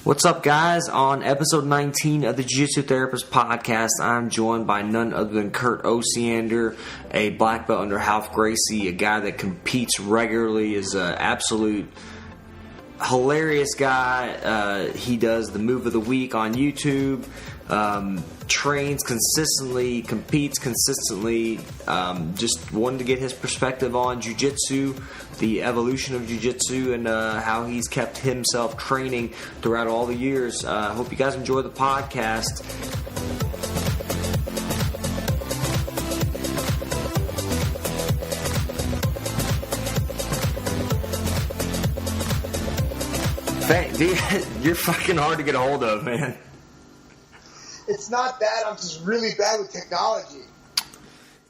What's up, guys? On episode 19 of the Jiu-Jitsu Therapist Podcast, I'm joined by none other than Kurt Osiander, a black belt under Ralph Gracie, a guy that competes regularly, is an absolute hilarious guy. He does the Move of the Week on YouTube, trains consistently, competes consistently. Just wanted to get his perspective on jiu-jitsu, the evolution of jiu-jitsu, and how he's kept himself training throughout all the years. Hope you guys enjoy the podcast. Dude, you're fucking hard to get a hold of, man. It's not that. I'm just really bad with technology.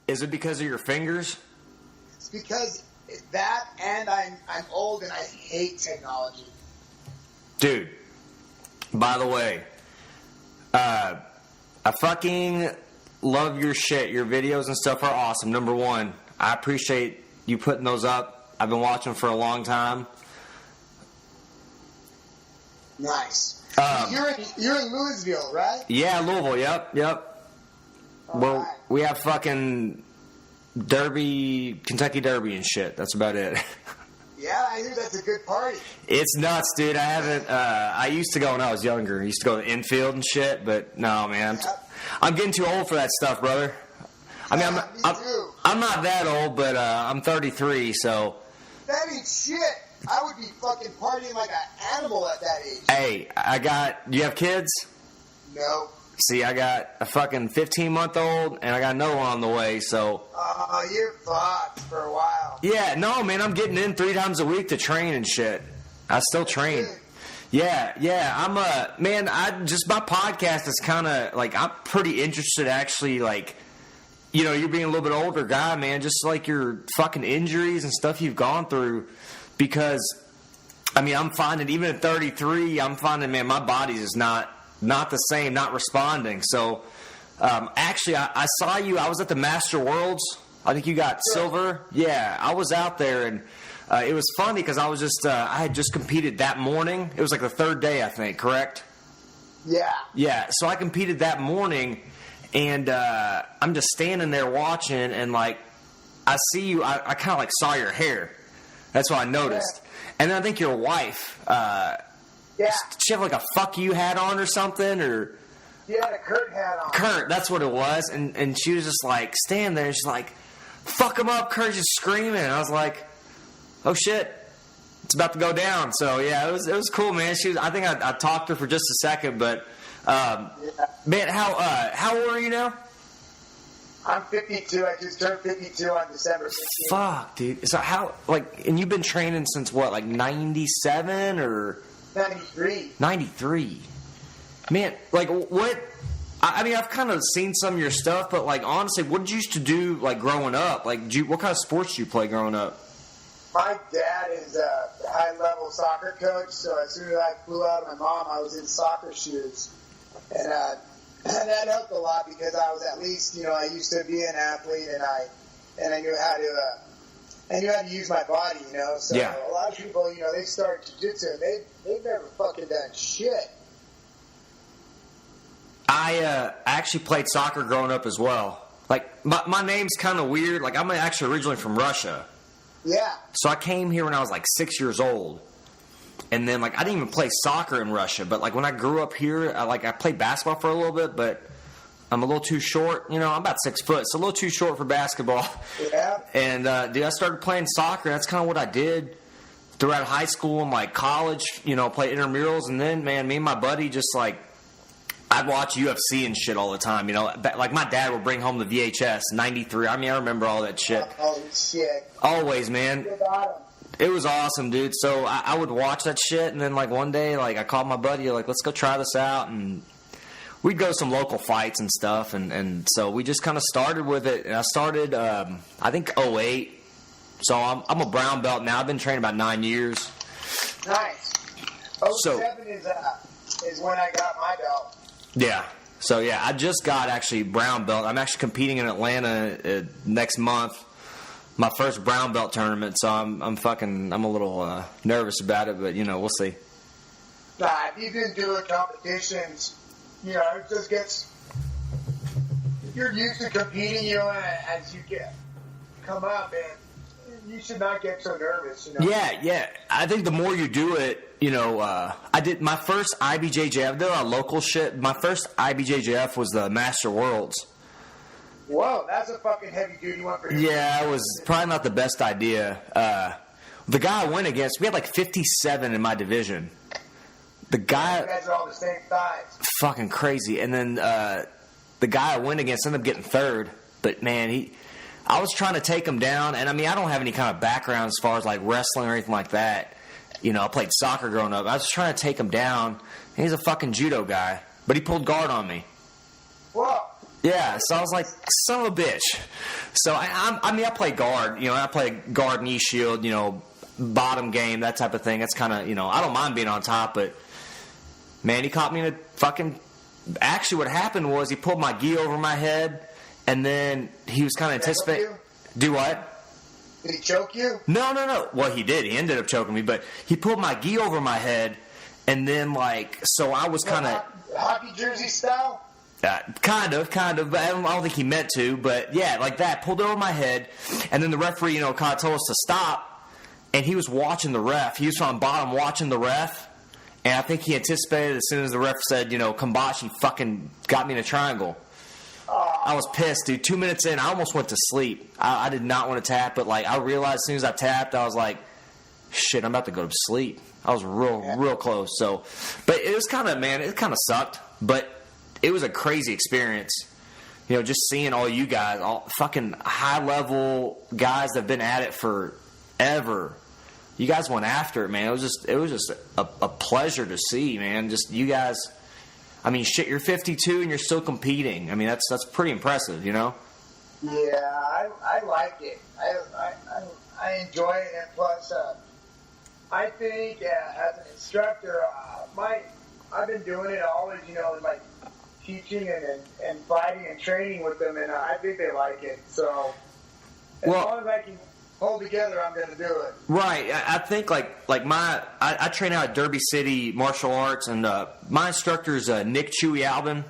Is it because of your fingers? It's because that, and I'm old and I hate technology. Dude, by the way, I fucking love your shit. Your videos and stuff are awesome. Number one, I appreciate you putting those up. I've been watching for a long time. Nice. You're in Louisville, right? Yeah, Louisville. Yep. Well, right. We have fucking Derby, Kentucky Derby and shit. That's about it. Yeah, I hear that's a good party. It's nuts, dude. I haven't. I used to go when I was younger. I used to go to the infield and shit, but no, man. I'm getting too old for that stuff, brother. I mean, I'm not that old, but I'm 33, so. That ain't shit. I would be fucking partying like an animal at that age. Hey, you have kids? No. See, I got a fucking 15-month-old, and I got another one on the way, so. Oh, you're fucked for a while. Yeah, no, man, I'm getting in 3 times a week to train and shit. I still train. Yeah, I'm my podcast is kind of, like, I'm pretty interested, actually, like, you know, you're being a little bit older guy, man, just like your fucking injuries and stuff you've gone through. Because, I mean, I'm finding, even at 33, I'm finding, man, my body is not the same, not responding. So, actually, I saw you. I was at the Master Worlds. I think you got silver. Yeah, I was out there, and it was funny because I was just, I had just competed that morning. It was like the third day, I think, correct? Yeah. Yeah, so I competed that morning, and I'm just standing there watching, and, like, I see you. I kind of, like, saw your hair. That's what I noticed. Yeah. And then I think your wife, she have like a fuck you hat on or something? Or she had a Kurt hat on. Kurt, that's what it was. And she was just like standing there and she's like, fuck him up, Kurt's just screaming. And I was like, oh shit, it's about to go down. So yeah, it was cool, man. I think I talked to her for just a second, but man, how old are you now? I'm 52. I just turned 52 on December 15th. Fuck, dude. So how, like, and you've been training since what, like 97 or? 93. 93. Man, like, what? I mean, I've kind of seen some of your stuff, but, like, honestly, what did you used to do, like, growing up? Like, what kind of sports did you play growing up? My dad is a high-level soccer coach, so as soon as I flew out of my mom, I was in soccer shoes. And that helped a lot because I was at least, you know, I used to be an athlete and I knew how to use my body, you know. So yeah. A lot of people, you know, they start jiu-jitsu and they've never fucking done shit. I actually played soccer growing up as well. Like, my name's kind of weird. Like, I'm actually originally from Russia. Yeah. So I came here when I was like 6 years old. And then, like, I didn't even play soccer in Russia. But, like, when I grew up here, I played basketball for a little bit. But I'm a little too short. You know, I'm about 6 foot. So a little too short for basketball. Yeah. And, dude, I started playing soccer. That's kind of what I did throughout high school and, like, college. You know, play intramurals. And then, man, me and my buddy just, like, I'd watch UFC and shit all the time. You know, like, my dad would bring home the VHS, 93. I mean, I remember all that shit. Oh, shit. Always, man. It was awesome, dude. So I would watch that shit, and then, like, one day, like, I called my buddy, like, let's go try this out, and we'd go to some local fights and stuff, and so we just kind of started with it, and I started, I think, 08, so I'm a brown belt now. I've been training about 9 years. Nice. 07 is when I got my belt. Yeah. So, yeah, I just got, actually, brown belt. I'm actually competing in Atlanta next month. My first brown belt tournament, so I'm a little nervous about it, but, you know, we'll see. if you've been doing competitions, it just gets. You're used to competing, as you come up, and you should not get so nervous, Yeah. I think the more you do it, I did my first IBJJF. I did a lot of local shit. My first IBJJF was the Master Worlds. Whoa, that's a fucking heavy duty one for you. Yeah, it was probably not the best idea. The guy I went against, we had like 57 in my division. The guy, you guys are all the same size. Fucking crazy. And then the guy I went against ended up getting third. But man, I was trying to take him down, and I mean, I don't have any kind of background as far as like wrestling or anything like that. I played soccer growing up. I was just trying to take him down. He's a fucking judo guy, but he pulled guard on me. Whoa. Yeah, so I was like, son of a bitch. So I play guard. I play guard, knee shield. Bottom game, that type of thing. That's kind of I don't mind being on top, but man, he caught me in a fucking. Actually, what happened was he pulled my gi over my head, and then he was kind of anticipating. Do what? Did he choke you? No. Well, he did. He ended up choking me, but he pulled my gi over my head, and then so I was kind of hockey jersey style. Kind of, but I don't think he meant to, but yeah, like that, pulled over my head, and then the referee, kind of told us to stop, and he was watching the ref. He was on bottom watching the ref, and I think he anticipated as soon as the ref said, Kambashi fucking got me in a triangle. I was pissed, dude. 2 minutes in, I almost went to sleep. I did not want to tap, but I realized as soon as I tapped, I was like, shit, I'm about to go to sleep. I was real close. So, but it was kind of, man, it kind of sucked, but it was a crazy experience. Just seeing all you guys, all fucking high-level guys that have been at it forever. You guys went after it, man. It was just a pleasure to see, man. Just you guys. I mean, shit, you're 52 and you're still competing. I mean, that's pretty impressive, Yeah, I like it. I enjoy it, and plus, I think as an instructor, I've been doing it always, like teaching and fighting and training with them, and I think they like it. So as long as I can hold together, I'm going to do it. Right. I think I train out at Derby City Martial Arts, and my instructor is Nick Chewy Albin.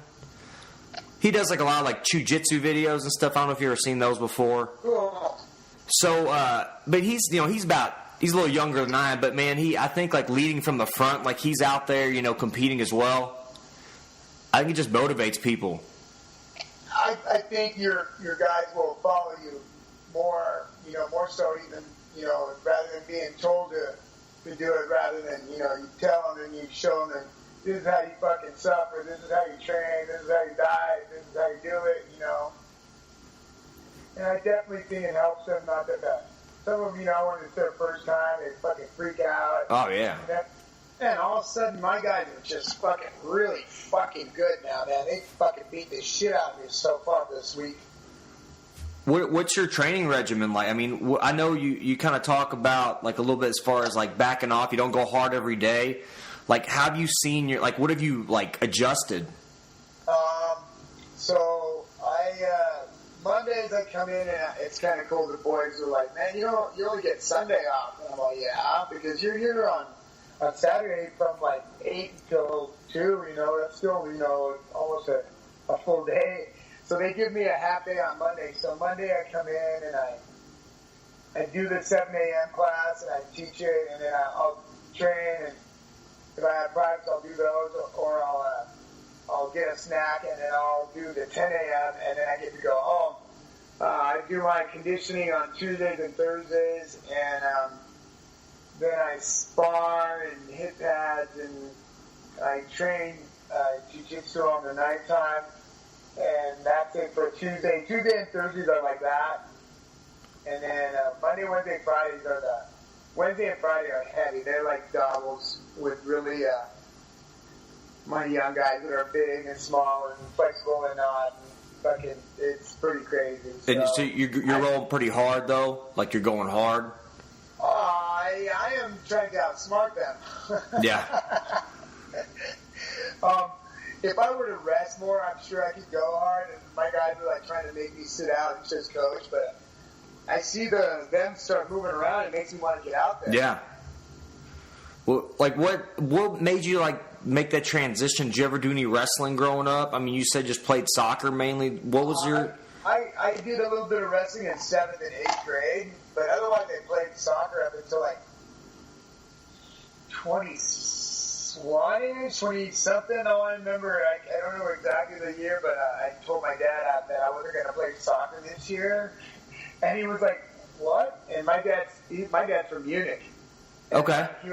He does a lot of Jiu-Jitsu videos and stuff. I don't know if you've ever seen those before. Cool. So, but he's a little younger than I am, but man, I think leading from the front, he's out there, competing as well. I think it just motivates people. I think your guys will follow you more, more so even, rather than being told to do it, rather than, you tell them and you show them that this is how you fucking suffer, this is how you train, this is how you die, this is how you do it, And I definitely think it helps them, not that some of them, when it's their first time, they fucking freak out. Oh, yeah. And all of a sudden, my guys are just fucking really fucking good now, man. They fucking beat the shit out of me so far this week. What's your training regimen like? I mean, I know you kind of talk about a little bit as far as backing off. You don't go hard every day. How have you seen what have you adjusted? So Mondays I come in and it's kind of cool. The boys are like, man, you only get Sunday off. And I'm like, yeah, because you're here on Saturday from 8 till 2, that's still, almost a full day. So they give me a half day on Monday. So Monday I come in and I do the 7 a.m. class and I teach it, and then I'll train, and if I have privates I'll do those, or I'll get a snack and then I'll do the 10 a.m. and then I get to go home. I do my conditioning on Tuesdays and Thursdays, and then I spar and hit pads, and I train Jiu-Jitsu on the nighttime, and that's it for Tuesday. Tuesday and Thursdays are like that, and then Monday, Wednesday, Fridays are Wednesday and Friday are heavy. They're like doubles with really my young guys that are big and small and flexible and not. Fucking, it's pretty crazy. And so you're rolling pretty hard though, you're going hard. I am trying to outsmart them. Yeah. If I were to rest more, I'm sure I could go hard, and my guys are trying to make me sit out and just coach, but I see them start moving around, it makes me want to get out there. Yeah. Well, like what made you like make that transition? Did you ever do any wrestling growing up? I mean, you said just played soccer mainly. What was your? I did a little bit of wrestling in 7th and 8th grade, but otherwise I played soccer up until like 20 something. All I remember, I don't know exactly the year, but I told my dad that I wasn't going to play soccer this year, and he was like, "What?" And my dad's from Munich. Okay. He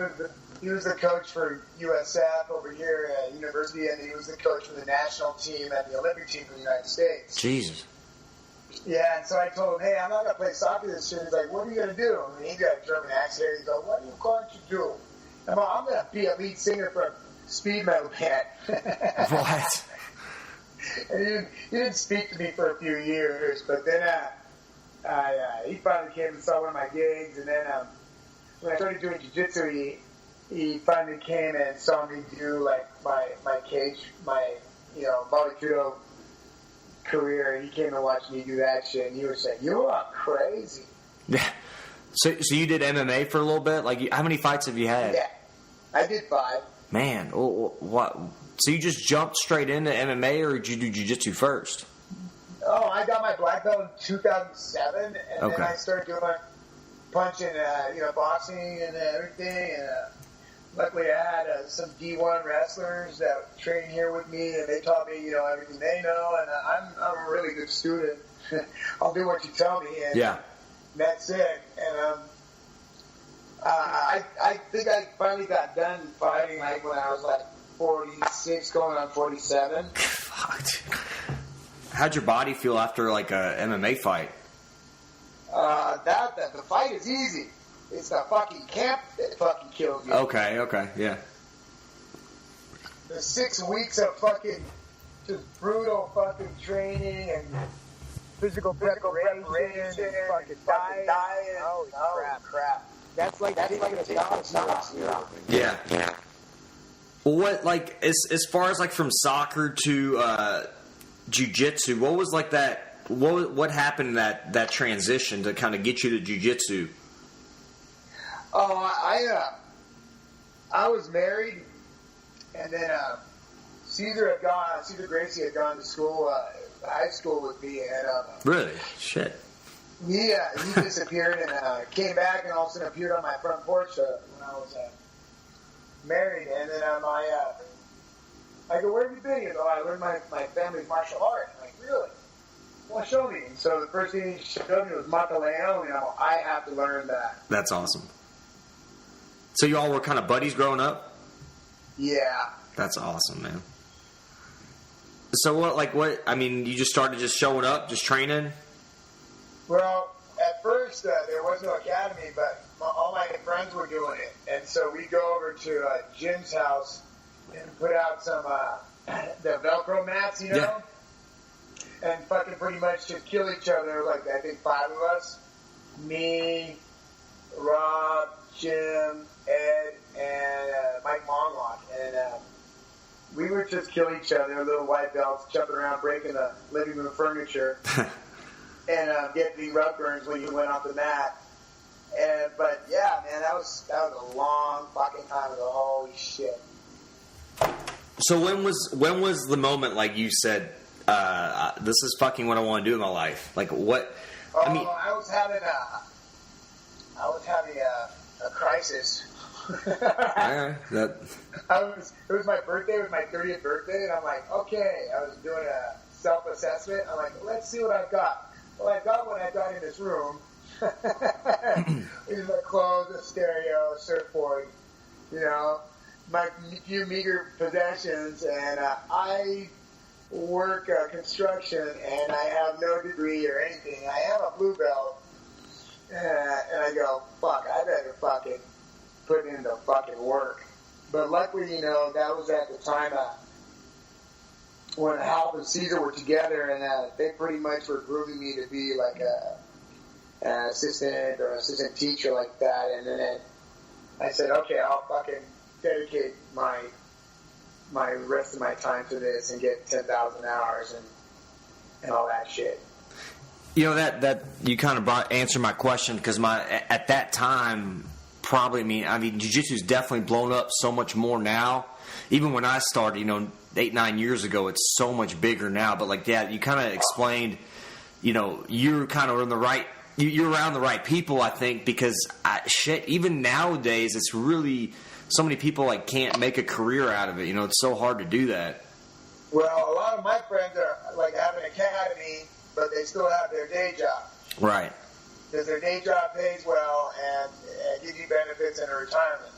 was the coach for USF over here at university, and he was the coach for the national team and the Olympic team for the United States. Jesus. Yeah, and so I told him, hey, I'm not going to play soccer this year. He's like, what are you going to do? And he got a German accent. He goes, what are you going to do? I'm going to be a lead singer for a speed metal band. What? And he didn't speak to me for a few years, but then he finally came and saw one of my gigs, and then when I started doing jiu-jitsu, he finally came and saw me do like my cage, Bobby Kudo career. He came and watched me do that shit, and he was saying, "You are crazy." Yeah. So you did MMA for a little bit? Like, how many fights have you had? Yeah, I did 5. Man, what? So you just jumped straight into MMA, or did you do jiu-jitsu first? Oh, I got my black belt in 2007, and Okay. then I started doing punching, boxing and everything. And luckily, I had some D1 wrestlers that train here with me, and they taught me, everything they know. And I'm a really good student. I'll do what you tell me, and Yeah. that's it. And I think I finally got done fighting like when I was like 46, going on 47. Fuck. How'd your body feel after like a MMA fight? The fight is easy. It's the fucking camp that fucking kills you. Okay, yeah. The 6 weeks of fucking just brutal fucking training and physical preparation and fucking diet. Holy crap. That's like taking a dog's Yeah. Well, what, like, as far as like from soccer to jiu-jitsu, what was like that? What happened in that transition to kind of get you to jiu-jitsu? Oh, I was married, and then Caesar Gracie had gone to school, high school with me, and Really? Shit. he disappeared and came back, and all of a sudden appeared on my front porch when I was married, and then I go, where have you been? He goes, oh, I learned my family's martial art. I'm like, really? Well, show me. And so the first thing he showed me was Mataleo, and I have to learn that. That's awesome. So you all were kind of buddies growing up? Yeah. That's awesome, man. So what, I mean, you just started just showing up, just training? Well, at first, there was no academy, but all my friends were doing it. And so we'd go over to Jim's house and put out some, the Velcro mats, Yeah. And fucking pretty much just kill each other, like I think 5 of us. Me, Rob, Jim, Ed, and Mike Monlock. And we would just kill each other, little white belts, jumping around, breaking the living room furniture, and getting rug burns when you went off the mat. But yeah, man, that was a long fucking time ago. Holy shit. So when was the moment like you said, this is fucking what I want to do in my life? Like what? Oh, I mean, I was having a crisis. that. It was my birthday. It was my 30th birthday, and I'm like, okay. I was doing a self-assessment. I'm like, let's see what I've got. Well, I got what I got in this room. These are my clothes, a stereo, a surfboard, my few meager possessions, and I work construction, and I have no degree or anything. I have a blue belt, and I go, fuck, I better fucking put in the fucking work. But luckily, that was at the time when Ralph and Caesar were together, and they pretty much were grooming me to be like an assistant or assistant teacher like that. And then I said, okay, I'll fucking dedicate my rest of my time to this and get 10,000 hours and all that shit. That you kind of answered my question, because at that time, probably, I mean, jiu-jitsu's definitely blown up so much more now. Even when I started, 8-9 years ago, it's so much bigger now. But like that, you kind of explained, you're kind of in the right. You're around the right people, I think, because even nowadays, it's really so many people like can't make a career out of it. It's so hard to do that. Well, a lot of my friends are like have an academy, but they still have their day job. Right. Because their day job pays well and gives you benefits in a retirement.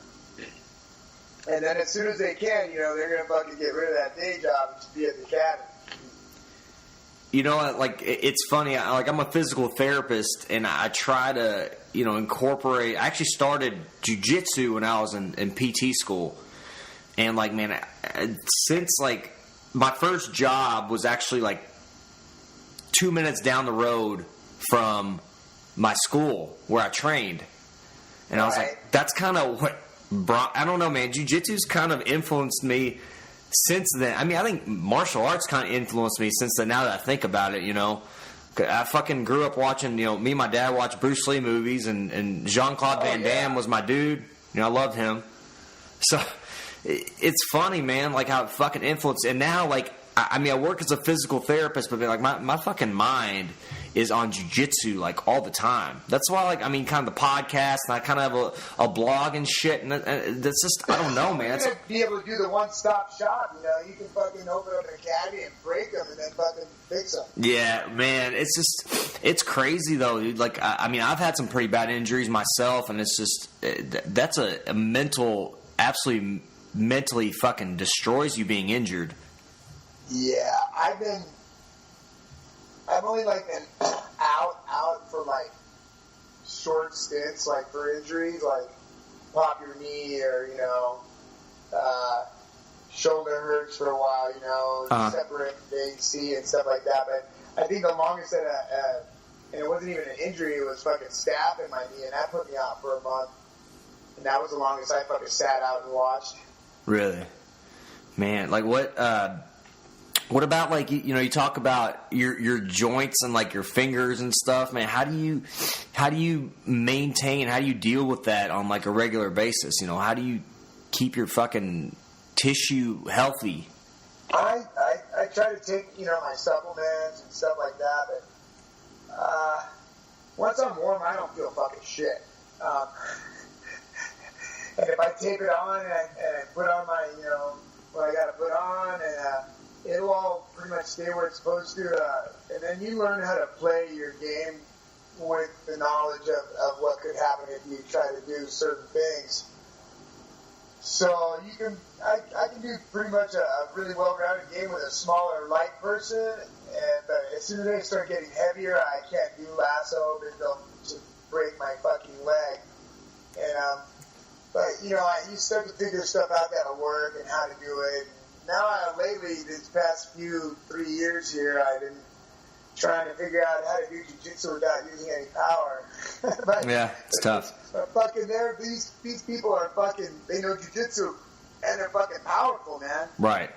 And then as soon as they can, they're going to fucking get rid of that day job and just be at the academy. It's funny. I'm a physical therapist, and I try to, incorporate. I actually started jiu-jitsu when I was in PT school, and since my first job was actually 2 minutes down the road from my school where I trained, and I was like, that's kind of what I don't know, man. Jiu-jitsu's kind of influenced me. Since then, I think martial arts kind of influenced me since then, now that I think about it, I fucking grew up watching, me and my dad watched Bruce Lee movies, and Jean-Claude Van Damme was my dude. I loved him. So, it's funny, man, how it fucking influenced. And now, I work as a physical therapist, but my fucking mind is on jiu-jitsu all the time. That's why kind of the podcast, and I kind of have a blog and shit, and that's just, I don't know, man. You're going to be able to do the one-stop shop, you can fucking open up an academy and break them and then fucking fix them. Yeah, man, it's crazy though, dude. I've had some pretty bad injuries myself, and it's just, that's a mental, absolutely mentally fucking destroys you being injured. Yeah, I've only been out for short stints, for injuries, pop your knee or shoulder hurts for a while, separate AC and stuff like that. But I think the longest that and it wasn't even an injury, it was fucking staph in my knee, and that put me out for a month. And that was the longest I fucking sat out and watched. Really, man. What about you talk about your joints and your fingers and stuff, man? How do you maintain? How do you deal with that on a regular basis? How do you keep your fucking tissue healthy? I try to take my supplements and stuff like that, but once I'm warm, I don't feel fucking shit. And if I tape it on and I put on my what I got to put on and it'll all pretty much stay where it's supposed to. And then you learn how to play your game with the knowledge of what could happen if you try to do certain things. So I can do pretty much a really well-rounded game with a smaller, light person. But as soon as they start getting heavier, I can't do lasso, but they'll just break my fucking leg. And but you start to figure stuff out that'll work and how to do it. Now, lately, this past 3 years here, I've been trying to figure out how to do jiu-jitsu without using any power. Yeah, it's tough. But fucking these people are fucking, they know jiu-jitsu, and they're fucking powerful, man. Right.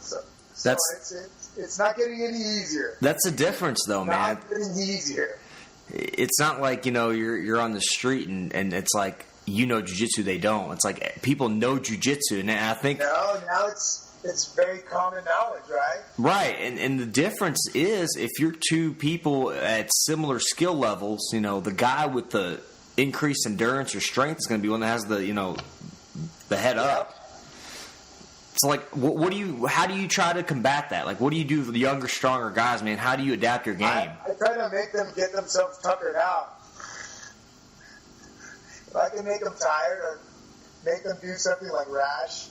So it's not getting any easier. That's the difference, though, man. Not getting easier. It's not like, you're on the street and it's jiu-jitsu, they don't. It's people know jiu-jitsu, and I think... No, now it's very common knowledge, right? Right, and the difference is, if you're two people at similar skill levels, the guy with the increased endurance or strength is going to be one that has the head up. So, how do you try to combat that? What do you do with the younger, stronger guys, man? How do you adapt your game? I try to make them get themselves tuckered out. If I can make them tired or make them do something rash,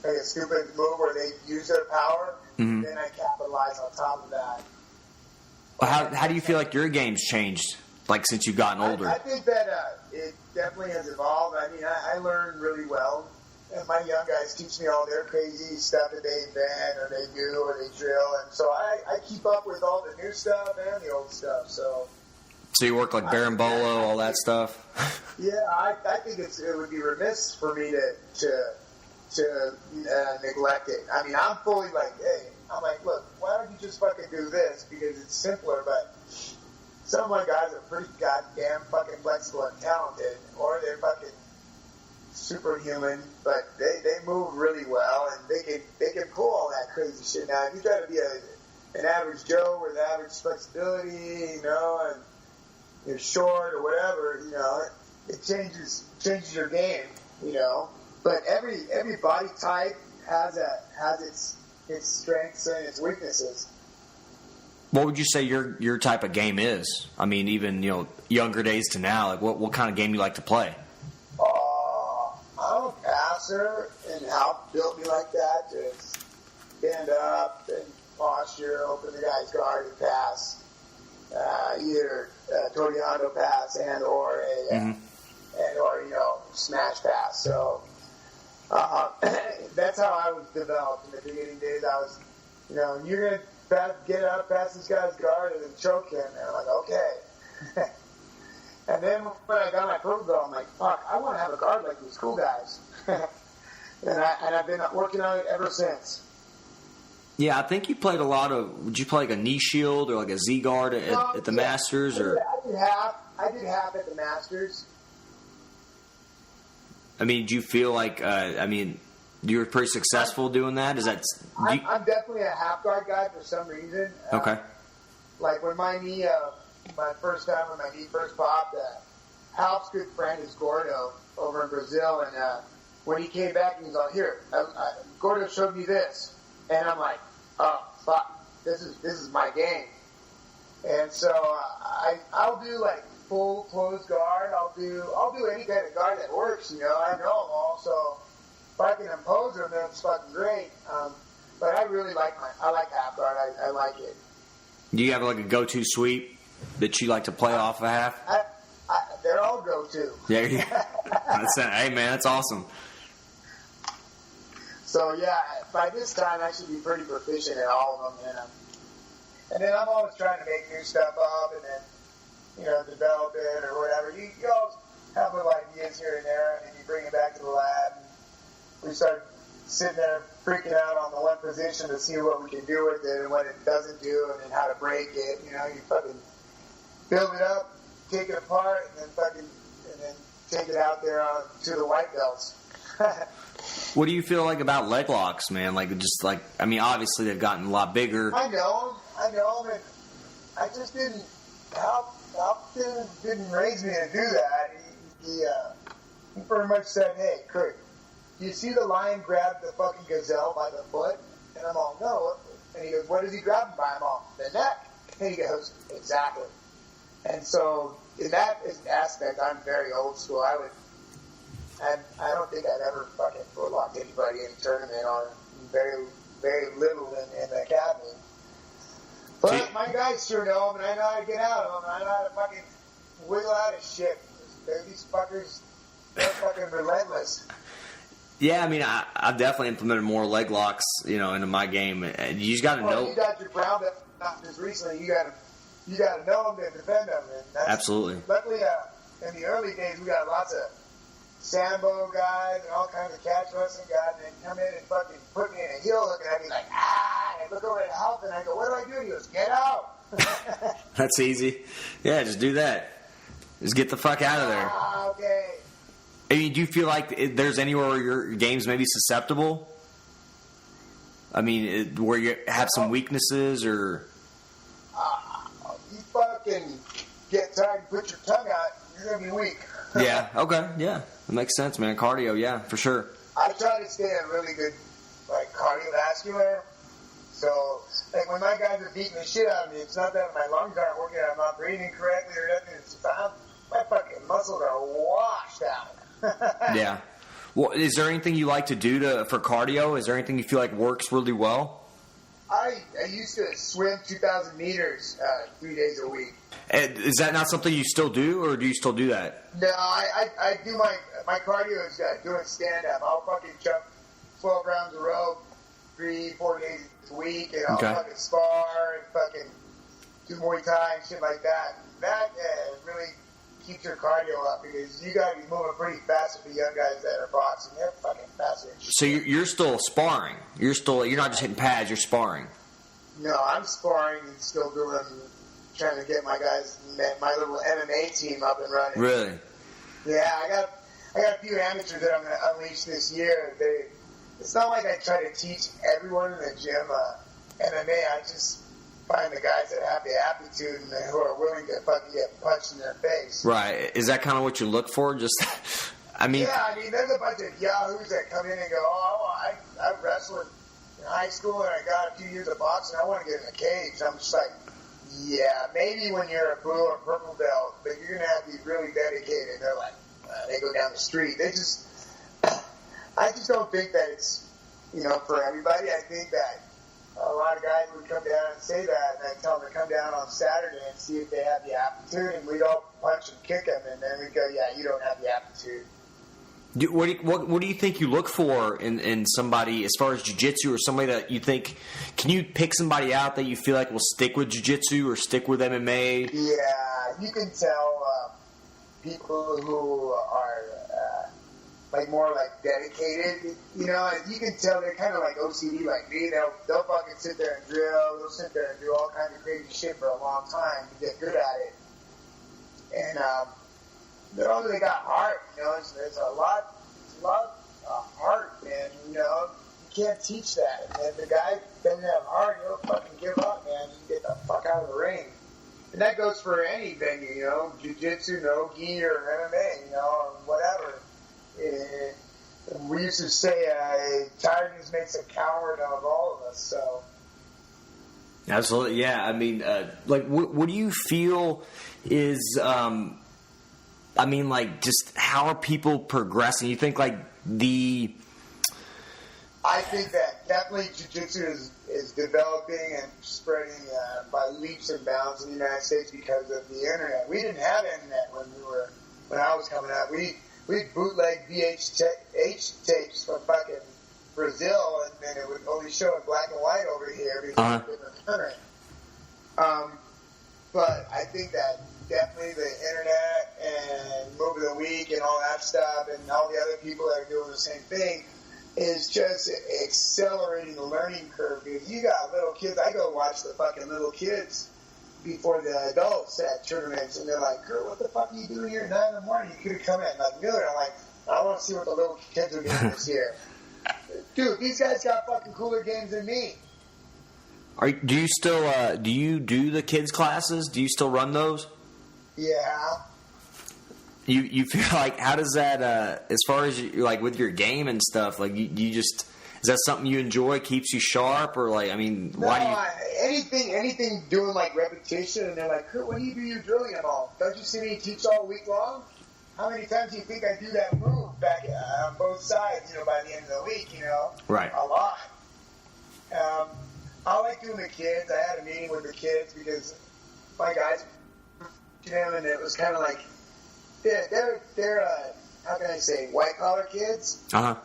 like a stupid move where they use their power, then I capitalize on top of that. Well, how do you feel like your game's changed, since you've gotten older? I think that it definitely has evolved. I learn really well. And my young guys teach me all their crazy stuff that they invent or they do or they drill. And so I keep up with all the new stuff and the old stuff. So you work berimbolo, all that stuff? Yeah, I think it would be remiss for me to neglect it. I'm fully hey, look, why don't you just fucking do this? Because it's simpler, but some of my guys are pretty goddamn fucking flexible and talented, or they're fucking superhuman, but they move really well, and they can pull all that crazy shit. Now, if you try to be an average Joe with average flexibility, you know, and you're short or whatever, you know, it changes your game, you know. But every body type has its strengths and its weaknesses. What would you say your type of game is? I mean, even, you know, younger days to now, like what kind of game you like to play? I'm a passer, and Ralph built me like that, to stand up and posture, open the guy's guard and pass, either Osiander pass and or you know, smash pass. So that's how I was developed in the beginning days. I was, you know, you're gonna get up past this guy's guard and then choke him, and I'm like, okay. And then when I got my pro belt, I'm like, fuck, I want to have a guard like these cool guys. and I've been working on it ever since. Yeah, I think you played a lot of. Would you play like a knee shield or like a Z guard at the Masters? Or I did half at the Masters. I mean, do you feel like? I mean, you were pretty successful doing that. Is that? I'm definitely a half guard guy for some reason. Okay. Like when my knee, my first time when my knee first popped, Ralph's good friend is Gordo over in Brazil, and when he came back, he was like, "Here, Gordo showed me this," and I'm like, "Oh fuck, this is my game." And so I'll do like full closed guard. I'll do any kind of guard that works. You know, I know them all, so if I can impose them, then it's fucking great. But I really like half guard. I like it. Do you have like a go-to sweep that you like to play off a half? They're all go-to. Yeah. Hey man, that's awesome. So yeah, by this time I should be pretty proficient at all of them, and then I'm always trying to make new stuff up, and then, you know, develop it or whatever. You always have little ideas here and there, and then you bring it back to the lab. And we start sitting there freaking out on the one position to see what we can do with it and what it doesn't do, and then how to break it. You know, you fucking build it up, take it apart, and then take it out there to the white belts. What do you feel like about Leglocks, man? Like, just like, I mean, obviously they've gotten a lot bigger. I know them, and I just didn't. Ralph didn't raise me to do that. He pretty much said, "Hey, Kurt, do you see the lion grab the fucking gazelle by the foot?" And I'm all, "No." And he goes, "What does he grab him by?" I'm all, "The neck." And he goes, "Exactly." And so in that aspect, I'm very old school. I don't think I'd ever fucking footlocked anybody in a tournament, or very, very little in the academy. But my guys sure know them, and I know how to get out of them. I know how to fucking wiggle out of shit. These fuckers, they're fucking relentless. Yeah, I mean, I've definitely implemented more leg locks, you know, into my game. And you just got to know. You got your brown belt just recently. You got to know them to defend them. And absolutely. Luckily, in the early days, we got lots of Sambo guys and all kinds of catch wrestling guys, and they come in and fucking put me in a heel hook, and I'd be like, and I look over at Ralph, and I go, "What do I do?" And he goes, "Get out." That's easy. Yeah, just do that. Just get the fuck out of there. Okay. I mean, do you feel like there's anywhere where your game's maybe susceptible? I mean, where you have some weaknesses, or? You fucking get tired and put your tongue out, you're going to be weak. Yeah, okay, yeah. That makes sense, man. Cardio, yeah, for sure. I try to stay a really good, like, cardiovascular. So, like, when my guys are beating the shit out of me, it's not that my lungs aren't working, I'm not breathing correctly or nothing. It's my fucking muscles are washed out. Yeah. Well, is there anything you like to do for cardio? Is there anything you feel like works really well? I used to swim 2,000 meters 3 days a week. And is that not something you still do, or do you still do that? No, I do my cardio is doing stand-up. I'll fucking jump 12 rounds a rope 3-4 days a week, and I'll fucking spar and fucking do Muay Thai and shit like that. That really keeps your cardio up, because you got to be moving pretty fast with the young guys that are boxing. They're fucking fast. So you're still sparring. You're not just hitting pads. You're sparring. No, I'm sparring and still doing trying to get my little MMA team up and running. Really? Yeah, I got a few amateurs that I'm going to unleash this year. It's not like I try to teach everyone in the gym MMA. I just find the guys that have the aptitude and who are willing to fucking get punched in their face. Right. Is that kind of what you look for? Just, I mean... Yeah, I mean, there's a bunch of yahoos that come in and go, I wrestled in high school and I got a few years of boxing. I want to get in a cage. I'm just like, yeah, maybe when you're a blue or purple belt, but you're going to have to be really dedicated. They're like, they go down the street. I just don't think that it's, for everybody. I think that a lot of guys would come down and say that, and I tell them to come down on Saturday and see if they have the aptitude, and we'd all punch and kick them, and then we'd go, yeah, you don't have the aptitude. What do you think you look for in somebody as far as jiu-jitsu, or somebody that you think, can you pick somebody out that you feel like will stick with jiu-jitsu or stick with MMA? Yeah, you can tell people who are more dedicated, and you can tell they're kind of like OCD like me. They'll fucking sit there and drill. They'll sit there and do all kinds of crazy shit for a long time to get good at it. And they got heart, there's a lot of heart, man. You can't teach that. And if the guy doesn't have heart, he'll fucking give up, man. You get the fuck out of the ring. And that goes for any venue, jiu-jitsu, no-gi, or MMA, or whatever. We used to say tiredness makes a coward of all of us, so. Absolutely, yeah. I mean, what do you feel is, just how are people progressing? You think, I think that definitely jiu-jitsu is developing and spreading by leaps and bounds in the United States because of the internet. We didn't have internet when I was coming up. We bootleg VHS tapes from fucking Brazil, and it would only show in black and white over here because of the internet. But I think that definitely the internet and Move of the Week and all that stuff and all the other people that are doing the same thing is just accelerating the learning curve. Because you got little kids. I go watch the fucking little kids before the adults at tournaments, and they're like, "Kurt, what the fuck are you doing here at 9 in the morning? You could have come at noon." I'm like, I want to see what the little kids are doing this year. Dude, these guys got fucking cooler games than me. Do you still do you do the kids classes? Do you still run those? Yeah. You feel like, how does that as far as with your game and stuff, you just, is that something you enjoy, keeps you sharp, or why do you anything doing repetition, and they're like, Kurt, when do you do your drilling at all? Don't you see me teach all week long? How many times do you think I do that move back on both sides, by the end of the week, Right. A lot. I like doing the kids. I had a meeting with the kids because my guys, and it was kind of like, they're how can I say, white collar kids. Uh-huh.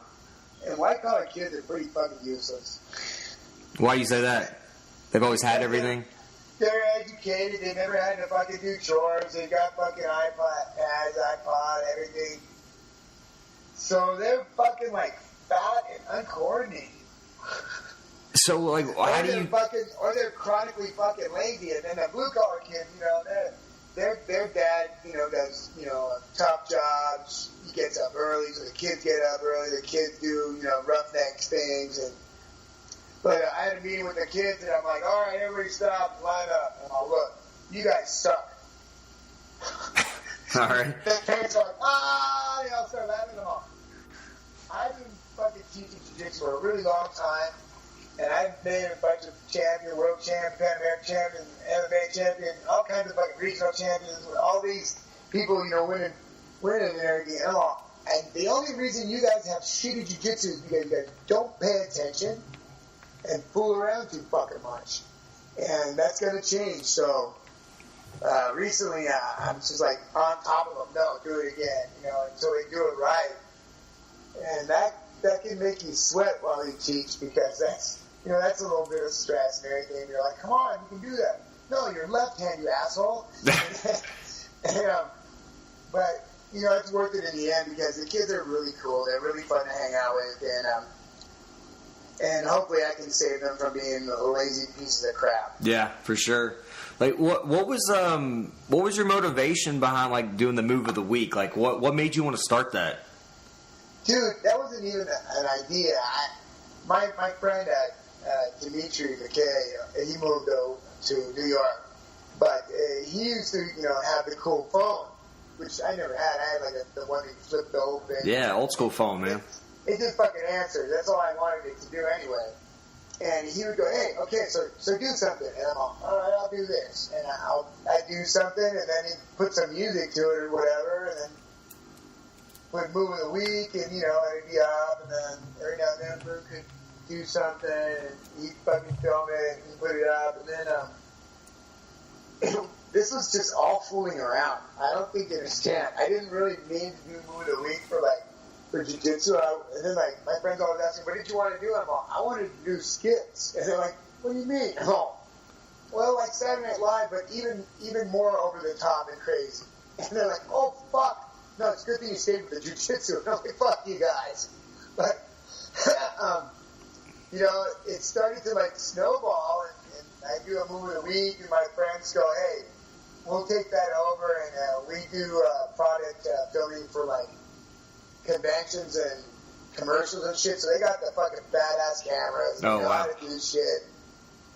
And white collar kids are pretty fucking useless. Why do you say that? They've always had everything? They're educated. They never had to fucking do chores. They got fucking iPod, everything. So they're fucking fat and uncoordinated. So how do you? Or they're chronically fucking lazy. And then the blue collar kids, their dad, does, top jobs. He gets up early, so the kids get up early. The kids do, roughneck things. But I had a meeting with the kids, and I'm like, all right, everybody stop, line up. And I'll look, you guys suck. All right. The parents are like, I'll start laughing them off. I've been fucking teaching jiu-jitsu for a really long time. And I've been a bunch of champion, world champion, Pan American champion, MMA champion, all kinds of fucking regional champions, all these people, winning and everything. And the only reason you guys have shitty jiu-jitsu is because you guys don't pay attention and fool around too fucking much. And that's going to change. So, recently, I'm just on top of them. No, do it again, until they do it right. And that can make you sweat while you teach, because that's a little bit of stress and everything. You're like, come on, you can do that. No, you're left hand, you asshole. But, it's worth it in the end, because the kids are really cool. They're really fun to hang out with. and hopefully I can save them from being lazy pieces of crap. Yeah, for sure. Like, what was your motivation behind like doing the move of the week? Like, what made you want to start that? Dude, that wasn't even an idea. My friend Dimitri McKay, he moved to New York, but he used to have the cool phone, which I never had. I had like the one that flipped open. Yeah, old school phone, man. It just fucking answered. That's all I wanted it to do anyway. And he would go, hey, okay, so do something. And I'm all right, I'll do this. And I'd do something, and then he'd put some music to it or whatever, and then would move of the week, and, it'd be up, and then every now and then Luke could do something, and he'd fucking film it, and he'd put it up, and then, this was just all fooling around. I don't think you understand. I didn't really mean to do move of the week for Jiu-Jitsu, and then my friends always ask me, what did you want to do? I'm all, I wanted to do skits. And they're like, what do you mean? I'm all, well, like Saturday Night Live, but even more over the top and crazy. And they're like, oh, fuck. No, it's a good thing you stayed with the Jiu-Jitsu. And I'm like, fuck you guys. But, it started to snowball, and I do a move of the week, and my friends go, hey, we'll take that over, and we do product filming for conventions and commercials and shit, so they got the fucking badass cameras and know how to do shit.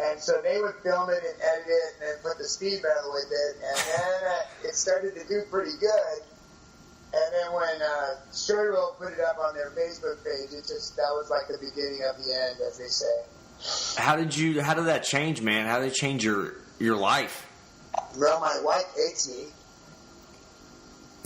And so they would film it and edit it and then put the speed metal with it, and then it started to do pretty good. And then when Shorty Roll put it up on their Facebook page, that was like the beginning of the end, as they say. How did that change, man? How did it change your life? Well, my wife hates me.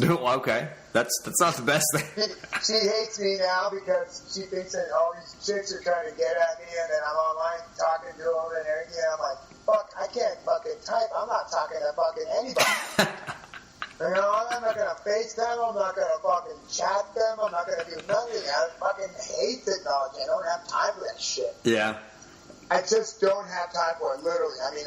Okay. That's not the best thing. She hates me now because she thinks that all these chicks are trying to get at me, and then I'm online talking to them and everything. And I'm like, fuck, I can't fucking type. I'm not talking to fucking anybody. I'm not going to FaceTime them. I'm not going to fucking chat them. I'm not going to do nothing. I fucking hate technology. I don't have time for that shit. Yeah. I just don't have time for it, literally. I mean,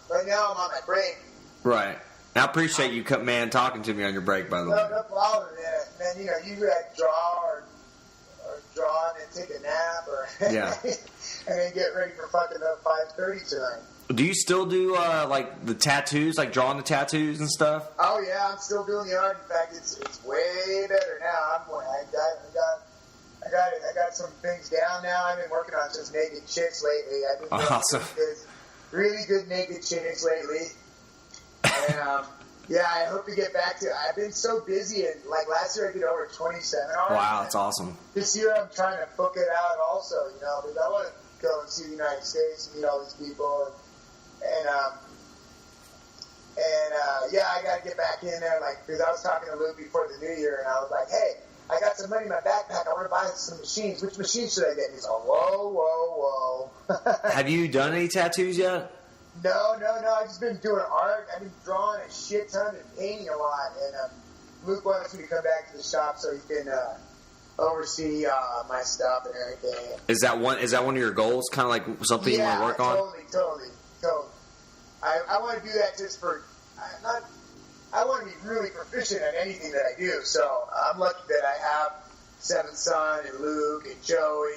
right now I'm on my break. Right. I appreciate you, man, talking to me on your break, by the way. No problem, man. And then, you draw or draw and then take a nap or yeah. and then get ready for fucking 5:30 tonight. Do you still do, the tattoos, drawing the tattoos and stuff? Oh, yeah, I'm still doing the art. In fact, it's way better now. I got some things down now. I've been working on just naked chicks lately. I've been awesome. Really good naked chicks lately. And, I hope to get back to it. I've been so busy, and last year I did over 20 seminars. Wow, that's awesome. This year I'm trying to book it out also, because I want to go and see the United States and meet all these people. I got to get back in there, because I was talking to Luke before the new year, and I was like, hey, I got some money in my backpack. I want to buy some machines. Which machines should I get? He's like, whoa. Have you done any tattoos yet? No. I've just been doing art. I've been drawing a shit ton and painting a lot. And Luke wants me to come back to the shop so he can oversee my stuff and everything. Is that one of your goals? Kind of like something you want to work on? Totally. I want to do that just for. I want to be really proficient at anything that I do. So I'm lucky that I have Seventh Son and Luke and Joey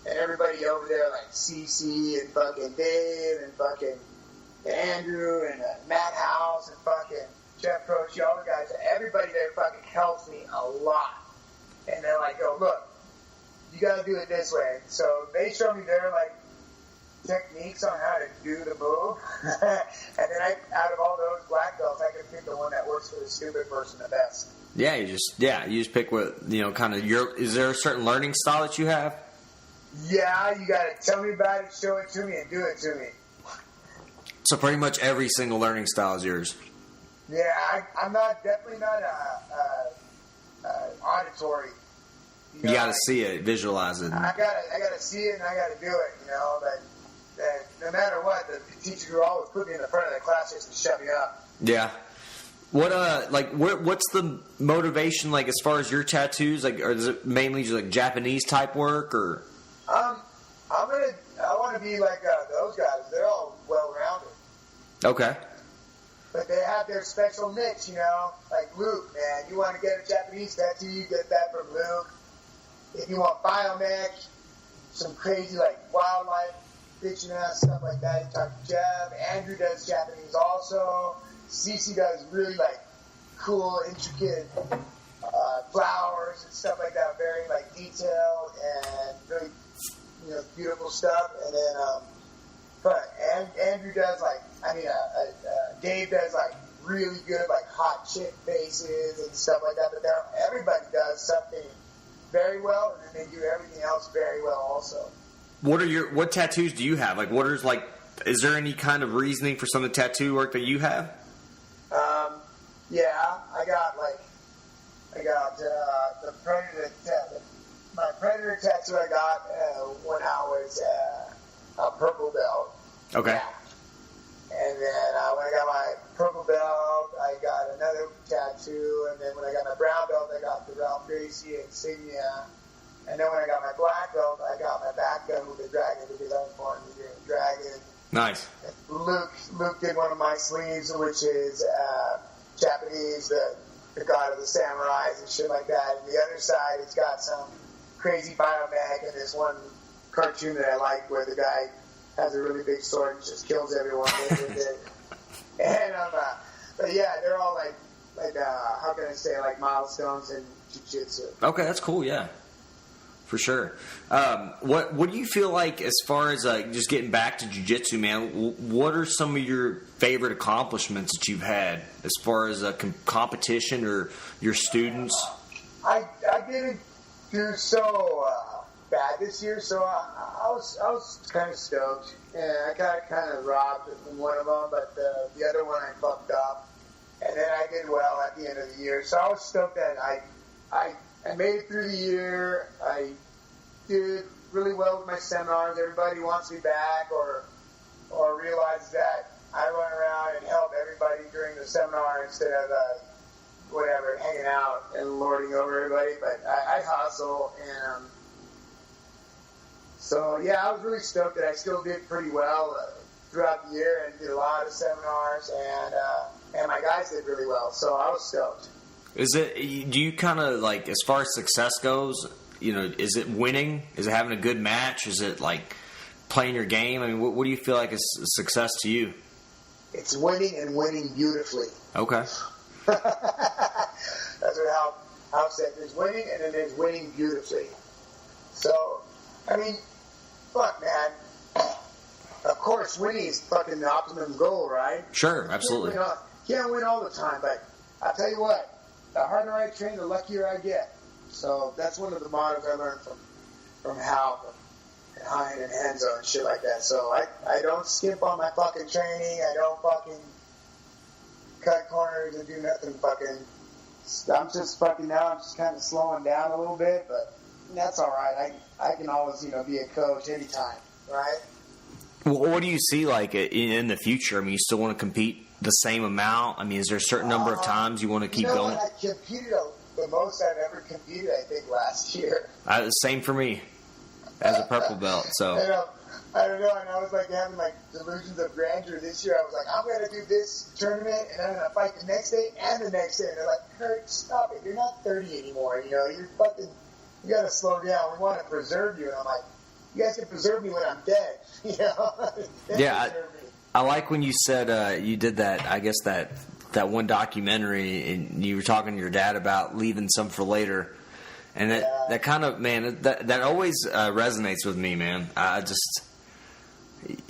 and everybody over there, like CC and fucking Dave and fucking Andrew and Matt House and fucking Jeff Croce, all the guys. Everybody there fucking helps me a lot. And they're like, oh, look, you got to do it this way. So they show me their, techniques on how to do the move. And then out of all those black belts, I can pick the one that works for the stupid person the best. Yeah, you just pick what, kind of is there a certain learning style that you have? Yeah, you got to tell me about it, show it to me, and do it to me. So pretty much every single learning style is yours. Yeah, I'm definitely not auditory. You got to see it, visualize it. I gotta see it and I gotta do it. That no matter what, the teacher will always put me in the front of the class just to shut me up. Yeah. What's the motivation as far as your tattoos? Or is it mainly just Japanese type work or? I want to be like those guys. They're all well-rounded. Okay. But they have their special niche, like Luke, man. You want to get a Japanese tattoo, you get that from Luke. If you want biomech, some crazy like wildlife bitching ass stuff like that. You talk to Jeff. Andrew does Japanese also. Cece does really like cool, intricate flowers and stuff like that. Very like detailed and really beautiful stuff. And then Andrew does like Dave does like really good like hot chick faces and stuff like that. But everybody does something very well, and then they do everything else very well also. What tattoos do you have? Like, is there any kind of reasoning for some of the tattoo work that you have? Yeah, I got the Predator tattoo. My Predator tattoo I got when I was a purple belt. Okay. Yeah. And then when I got my purple belt, I got another tattoo. And then when I got my brown belt, I got the Ralph Gracie insignia. And then when I got my black belt, I got my back gun with the dragon because I was born to be a dragon. Nice. Luke did one of my sleeves, which is Japanese, the god of the samurais and shit like that. And the other side, it's got some crazy biomech and this one cartoon that I like where the guy has a really big sword and just kills everyone with it. And but yeah, they're all like how can I say, like milestones in jiu-jitsu. Okay, that's cool. Yeah, for sure. What do you feel like as far as just getting back to jiu-jitsu, man? What are some of your favorite accomplishments that you've had as far as a competition or your students? I didn't do so bad this year, so I was kind of stoked, and I got kind of robbed in one of them, but the other one I fucked up, and then I did well at the end of the year. So I was stoked that I made it through the year. I did really well with my seminars. Everybody wants me back, or realizes that I run around and help everybody during the seminar instead of hanging out and lording over everybody. But I hustle, and so yeah, I was really stoked that I still did pretty well throughout the year and did a lot of seminars, and my guys did really well. So I was stoked. Do you kind of like, as far as success goes, is it winning? Is it having a good match? Is it like playing your game? I mean, what do you feel like is success to you? It's winning and winning beautifully. Okay. That's what Hal said. There's winning and then there's winning beautifully. So, I mean, fuck, man. Of course, winning is fucking the optimum goal, right? Sure, absolutely. You can't win all the time, but I'll tell you what. The harder I train, the luckier I get. So that's one of the mottos I learned from Hal and Hein and Henzo and shit like that. So I don't skimp on my fucking training. I don't fucking cut corners and do nothing fucking. I'm just fucking now. I'm just kind of slowing down a little bit, but that's all right. I can always be a coach anytime, right? Well, what do you see like in the future? I mean, you still want to compete the same amount? I mean, is there a certain number of times you want to keep going? I competed the most I've ever competed, I think, last year. Same for me, as a purple belt. So I don't know, and I was like having like delusions of grandeur this year. I was like, I'm going to do this tournament, and I'm going to fight the next day and the next day. And they're like, Kurt, stop it. You're not 30 anymore. You're fucking. You got to slow down. We want to preserve you. And I'm like, you guys can preserve me when I'm dead. Yeah. I like when you said you did that, I guess that one documentary, and you were talking to your dad about leaving some for later. And that kind of, man, that always resonates with me, man. I just,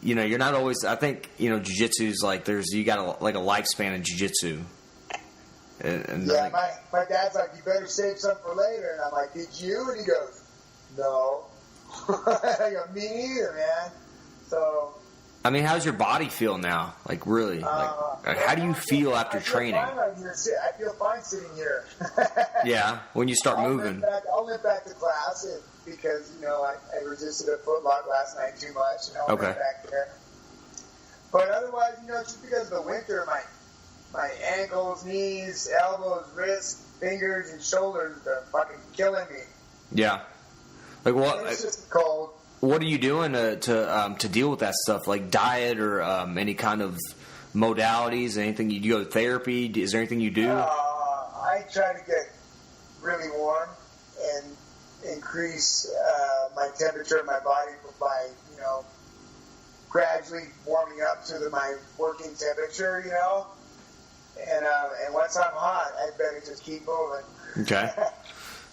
you're not always, I think, jiu-jitsu's like, you got a lifespan in jiu-jitsu. And yeah, my dad's like, you better save some for later. And I'm like, did you? And he goes, no. I go, me neither, man. So... I mean, how's your body feel now? Like, really? Like how do you feel after training? I feel fine sitting here. Yeah, when you start moving. I'll live back to class because, I resisted a footlock last night too much. And I'll live back there. But otherwise, just because of the winter, my ankles, knees, elbows, wrists, fingers, and shoulders are fucking killing me. Yeah. Like what? It's just cold. What are you doing to deal with that stuff? Like diet or any kind of modalities? Anything you go to therapy? Is there anything you do? I try to get really warm, increase my temperature in my body by, gradually warming up to my working temperature, And once I'm hot, I better just keep moving. Okay.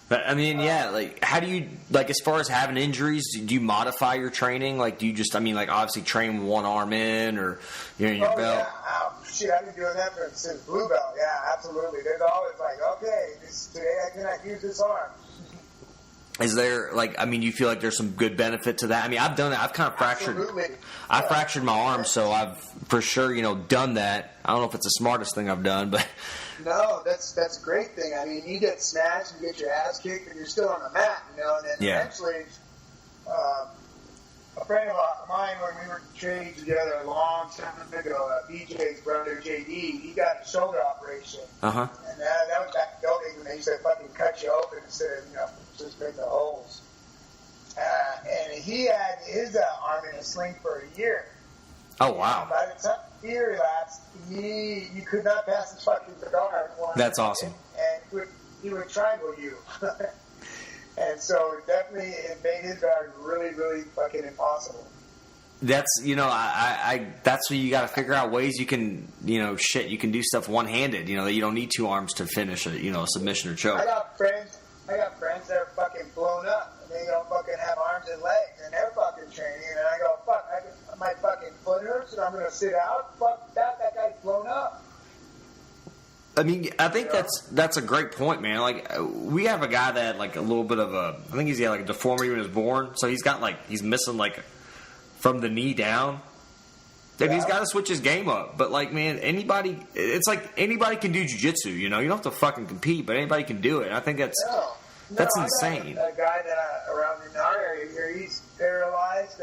But, I mean, yeah, like, how do you, like, as far as having injuries, do you modify your training? Like, do you just, obviously train with one arm in or, in your belt? Yeah. Shit, I've been doing that since blue belt. Yeah, absolutely. There's always like, okay, today I cannot use this arm. Is there, you feel like there's some good benefit to that? I mean, I've done it. I've kind of fractured. Absolutely. I fractured my arm, so I've for sure, done that. I don't know if it's the smartest thing I've done, but. No, that's a great thing. I mean, you get smashed, you get your ass kicked, and you're still on the mat, and then eventually, a friend of mine, when we were training together a long time ago, BJ's brother, JD, he got a shoulder operation. Uh-huh. And that was back in the old days when they used to fucking cut you open instead of, just make the holes. And he had his arm in a sling for a year. Oh, wow. And by the time the year elapsed, you could not pass his fucking cigar. That's awesome. And he would triangle you. And so definitely it made his guard really, really fucking impossible. That's, that's what you got to figure out ways you can, you can do stuff one-handed, that you don't need two arms to finish a submission or choke. I got friends that are fucking blown up, and they don't fucking have arms and legs, and they're fucking training, and I go, fuck, my fucking foot hurts, and I'm going to sit out? Fuck that guy's blown up. I mean, I think that's a great point, man. Like, we have a guy that had, a little bit of I think he's got, a deformity when he was born, so he's got, he's missing, from the knee down. And he's got to switch his game up. But, man, anybody can do jiu-jitsu, you don't have to fucking compete, but anybody can do it. And I think that's insane. A guy that around in our area here, he's paralyzed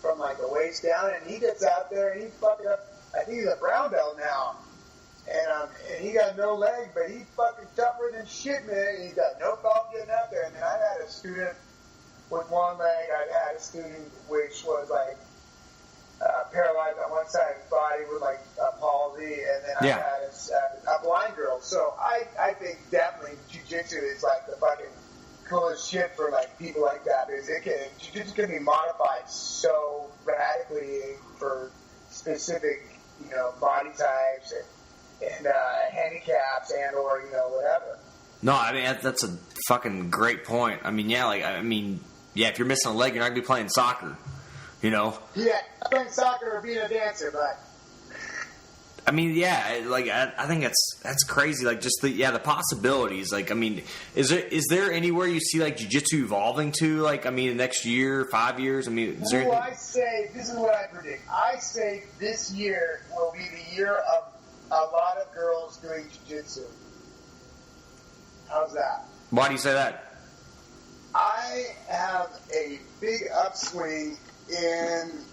from, the waist down, and he gets out there, and he's fucking up. I think he's a brown belt now. And he got no leg, but he's fucking tougher than shit, man. He's got no problem getting out there. And then I had a student with one leg. I had a student which was paralyzed on one side of his body with a palsy, and then I had a blind girl. So I think definitely jiu-jitsu is the fucking coolest shit for people like that. Because jiu-jitsu can be modified so radically for specific body types and handicaps and or whatever. No, I mean that's a fucking great point. I mean, if you're missing a leg, you're not gonna be playing soccer, Yeah, playing soccer or being a dancer, but. I mean, I think that's crazy. Just the possibilities. Is there anywhere you see jiu-jitsu evolving to? The next year, 5 years. I mean, is there? I say this is what I predict. I say this year will be the year of a lot of girls doing jiu-jitsu. How's that? Why do you say that? I have a big upswing in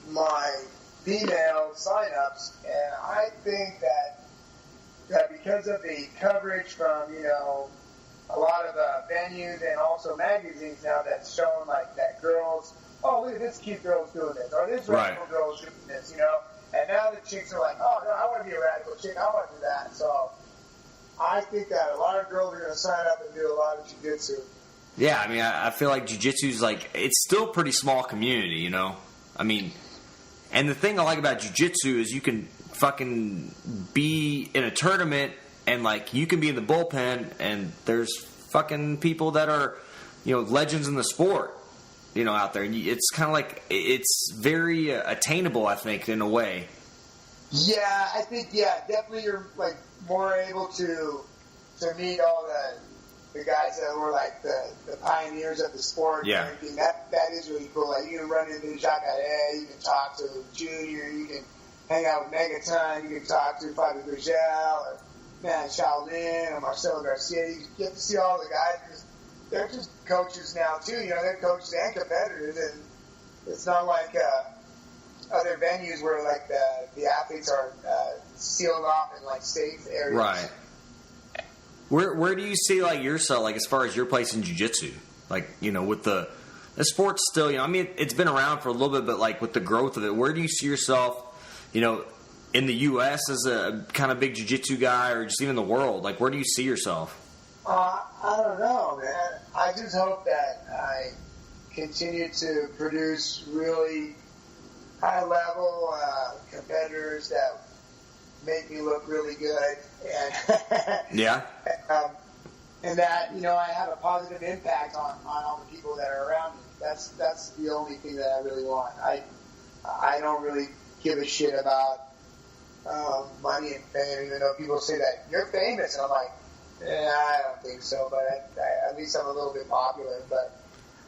my female signups, and I think that because of the coverage from a lot of venues and also magazines now that's showing that girls, oh look at this cute girl's doing this, or this radical girl's doing this, and now the chicks are oh no, I want to be a radical chick, I want to do that. So I think that a lot of girls are going to sign up and do a lot of jiu-jitsu. Yeah, I mean, I feel like jiu-jitsu's it's still a pretty small community, I mean, and the thing I like about jiu-jitsu is you can fucking be in a tournament and you can be in the bullpen and there's fucking people that are, legends in the sport, out there. And it's kind of it's very attainable, I think, in a way. Yeah, I think, definitely you're more able to meet all the guys that were the pioneers of the sport. Yeah. And everything. That is really cool. You can run into Jacques Adé, you can talk to Junior, you can hang out with Megaton, you can talk to Fabio Gurgel, or Shaolin, or Marcelo Garcia. You get to see all the guys because they're just coaches now too. They're coaches and competitors, and it's not like other venues where the athletes are sealed off in safe areas. Right. Where do you see yourself as far as your place in jiu-jitsu? With the sport's still, it's been around for a little bit, but with the growth of it, where do you see yourself, in the U.S. as a kind of big jiu-jitsu guy, or just even the world? Where do you see yourself? I don't know, man. I just hope that I continue to produce really high-level competitors that make me look really good, and Yeah. And that I have a positive impact on all the people that are around me. That's the only thing that I really want. I don't really give a shit about money and fame, even though people say that you're famous, and I'm like, I don't think so, but at least I'm a little bit popular. But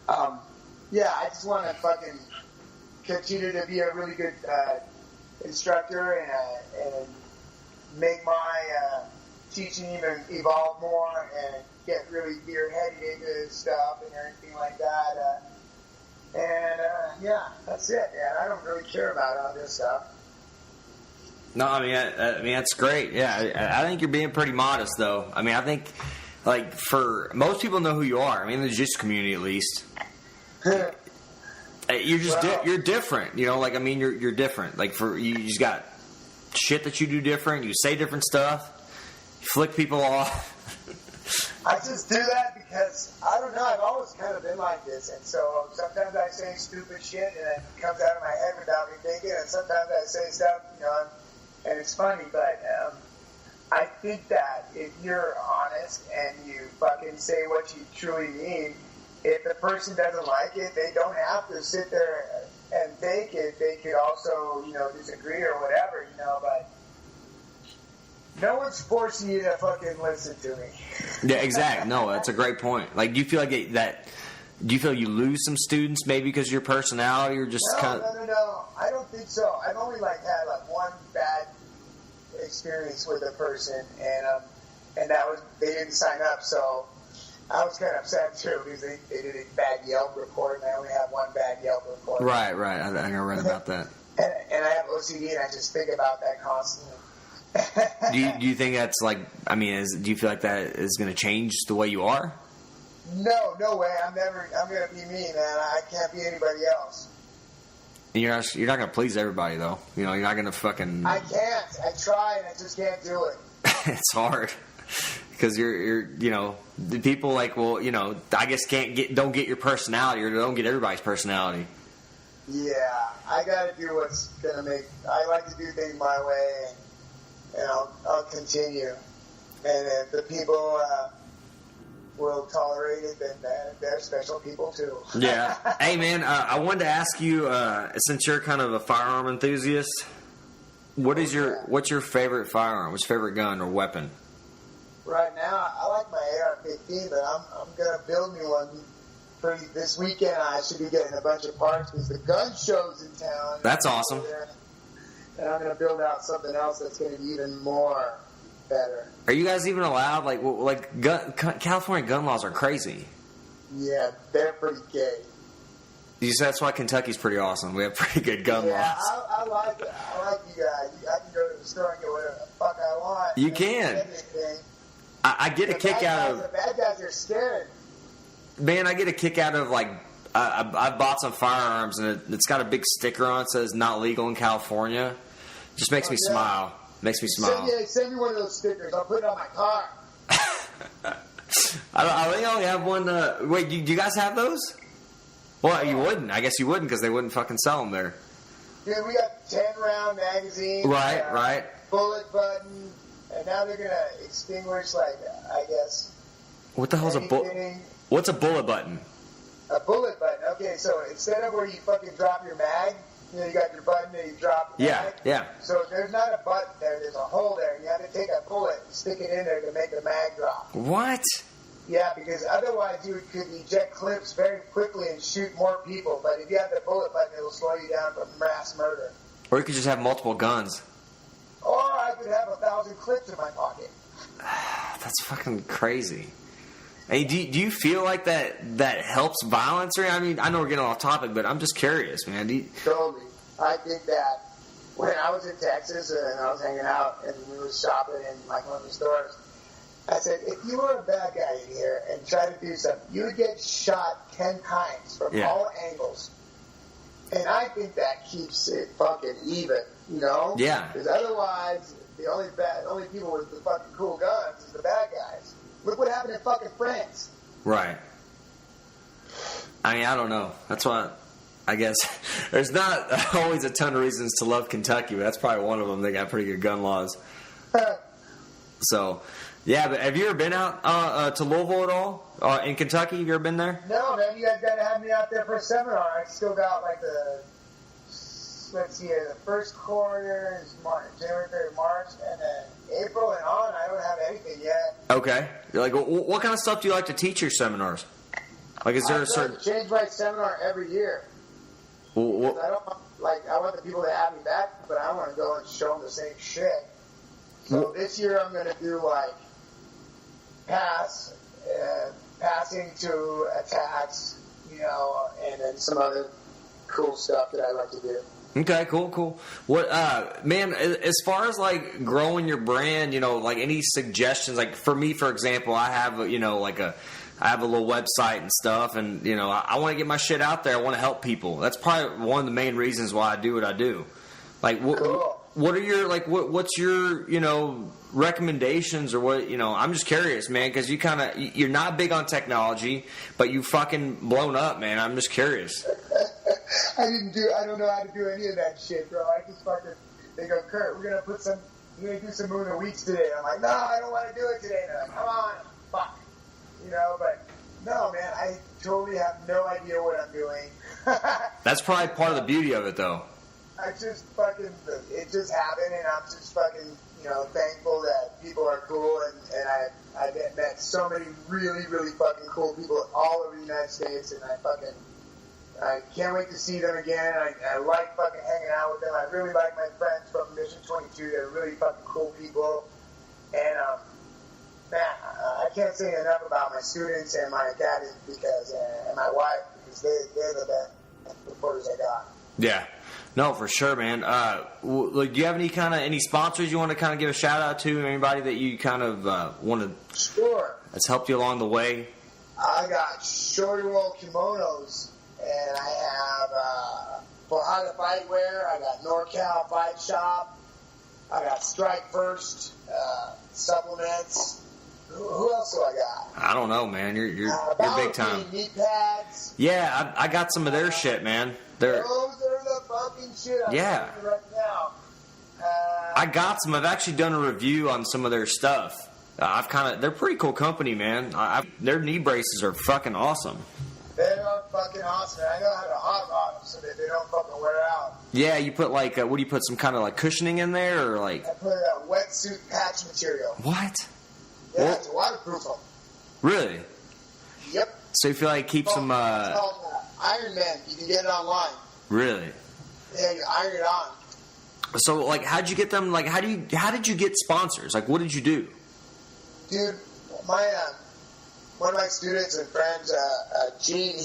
I just want to fucking continue to be a really good instructor and make my teaching even evolve more and get really gear-headed into stuff and everything like that. That's it. Yeah, I don't really care about all this stuff. No, I mean that's great. Yeah, I think you're being pretty modest, though. I mean, I think, like, for most people know who you are. I mean, in the jiu-jitsu community, at least. You're just you're different. Like, I mean, you're different. Like, you just got shit that you do different. You say different stuff. You flick people off. I just do that because, I don't know, I've always kind of been like this, and so sometimes I say stupid shit and it comes out of my head without me thinking, and sometimes I say stuff, and it's funny, but I think that if you're honest and you fucking say what you truly mean, if the person doesn't like it, they don't have to sit there and fake it. They could also, disagree or whatever, but no one's forcing you to fucking listen to me. Yeah, exactly. No, that's a great point. Like, do you feel like do you feel you lose some students maybe because of your personality, or just kind of? No. I don't think so. I've only had one bad experience with a person, and that was they didn't sign up, so I was kind of upset too because they did a bad Yelp report, and I only have one bad Yelp report. Right. I read about that. And I have OCD, and I just think about that constantly. Do you think that's like? I mean, do you feel like that is going to change the way you are? No way. I'm going to be me, man. I can't be anybody else. And you're not going to please everybody, though. You're not going to fucking. I can't. I try, and I just can't do it. It's hard because you're the people like, well, I guess don't get your personality, or don't get everybody's personality. Yeah, I got to do what's going to make. I like to do things my way, and I'll continue. And if the people will tolerate it, then they're special people too. Yeah. Hey, man, I wanted to ask you, since you're kind of a firearm enthusiast, what's your favorite firearm? What's your favorite gun or weapon? Right now, I like my AR-15, but I'm gonna build me one. This weekend, I should be getting a bunch of parts because the gun show's in town. That's awesome. And I'm gonna build out something else that's gonna be even more better. Are you guys even allowed? California gun laws are crazy. Yeah, they're pretty gay. That's why Kentucky's pretty awesome. We have pretty good gun laws. I like it. I like you guys. I can go to the store and get whatever the fuck I want. You can. I get a kick out of. The bad guys are scared. Man, I get a kick out of I bought some firearms and it's got a big sticker on it that says "not legal in California." Just makes me smile. Makes me smile. Send me one of those stickers. I'll put it on my car. I think I only have one. Wait, do you guys have those? Well, you wouldn't. I guess you wouldn't because they wouldn't fucking sell them there. Dude, we got 10-round magazines. Right. Bullet button. And now they're going to extinguish, I guess. What the hell's a bullet? What's a bullet button? A bullet button. Okay, so instead of where you fucking drop your mag, you got your button and you drop the mag. Yeah. So there's not a button there. There's a hole there. You have to take a bullet and stick it in there to make the mag drop. What? Yeah, because otherwise you could eject clips very quickly and shoot more people. But if you have the bullet button, it will slow you down from mass murder. Or you could just have multiple guns. Or I could have 1,000 clips in my pocket. That's fucking crazy. Hey, do you feel like that helps violence? Or I mean, I know we're getting off topic, but I'm just curious, man. Totally. I think that when I was in Texas and I was hanging out and we were shopping in one of the stores, I said, if you were a bad guy in here and tried to do something, you would get shot 10 times from all angles. And I think that keeps it fucking even, Yeah. Because otherwise, the only people with the fucking cool guns is the bad guys. Look what happened in fucking France. Right. I mean, I don't know. That's why I guess there's not always a ton of reasons to love Kentucky, but that's probably one of them. They got pretty good gun laws. So, yeah, but have you ever been out to Louisville at all? In Kentucky, have you ever been there? No, man. You guys got to have me out there for a seminar. I still got like the first quarter is January, February, March, and then April and on, I don't have anything yet. Okay. Like, what kind of stuff do you like to teach your seminars? Like, is there a certain... I change my seminar every year. Well, I don't I want the people to have me back, but I want to go and show them the same shit. So this year I'm going to do like passing to attacks, and then some other cool stuff that I like to do. Okay, cool. What, man, as far as like growing your brand, like any suggestions, like for me, for example, I have, I have a little website and stuff, and I want to get my shit out there. I want to help people. That's probably one of the main reasons why I do what I do. Like, what are your what's your recommendations or what? I'm just curious, man, because you're not big on technology, but you fucking blown up, man. I'm just curious. I don't know how to do any of that shit, bro. I just fucking. They go, Kurt, we're gonna do some Moon of Weeks today. I'm like, no, I don't want to do it today. And they're like, come on, fuck. But no, man, I totally have no idea what I'm doing. That's probably part of the beauty of it, though. It just happened, and I'm just fucking, thankful that people are cool, and I've met so many really, really fucking cool people all over the United States, and I can't wait to see them again. I like fucking hanging out with them. I really like my friends from Mission 22. They're really fucking cool people, and man, I can't say enough about my students and my academy and my wife, because they're the best reporters I got. Yeah. No, for sure, man. Do you have any sponsors you want to kind of give a shout out to? Anybody that you kind of want to? Sure. That's helped you along the way. I got Shorty Roll Kimonos, and I have Bahada Fight Wear. I got NorCal Fight Shop. I got Strike First supplements. Who else do I got? I don't know, man. You're big time. Knee pads. Yeah, I got some of their shit, man. Those are the fucking shit I'm doing right now. I got some. I've actually done a review on some of their stuff. They're pretty cool company, man. Their knee braces are fucking awesome. They are fucking awesome. I know how to hot rod them so that they don't fucking wear out. Yeah, you put what do you put, some kind of like cushioning in there, or like? I put a wetsuit patch material. What? Yeah, it's waterproof. Really? Yep. So you feel like it keeps them... It's called Iron Man. You can get it online. Really? Yeah, you iron it on. So, how'd you get them? How did you get sponsors? What did you do? Dude, one of my students and friends, Gene,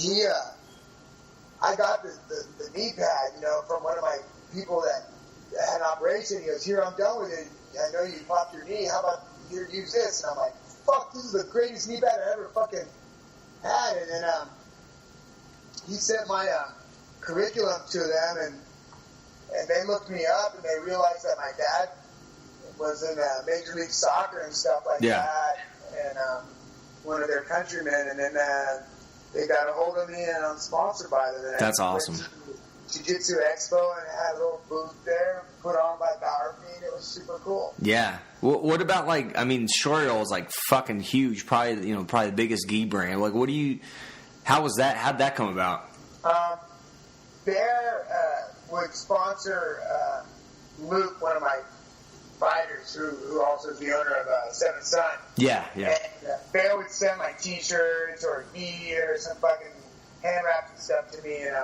I got the knee pad, from one of my people that had an operation. He goes, here, I'm done with it. I know you popped your knee. How about here, use this? And I'm like, fuck, this is the greatest knee pad I ever fucking had. And then he sent my curriculum to them, and they looked me up, and they realized that my dad was in Major League Soccer and stuff like that, and one of their countrymen, and then they got a hold of me, and I'm sponsored by them. That's awesome. Jiu-Jitsu Expo, and it had a little booth there, put on by Power Feed. It was super cool. Yeah. What about Shorty Roll is fucking huge, probably the biggest gi brand. How was that? How'd that come about? Bear would sponsor Luke, one of my fighters, who also is the owner of Seven Sun. Yeah. And Bear would send my T-shirts or gi or some fucking hand wraps and stuff to me, and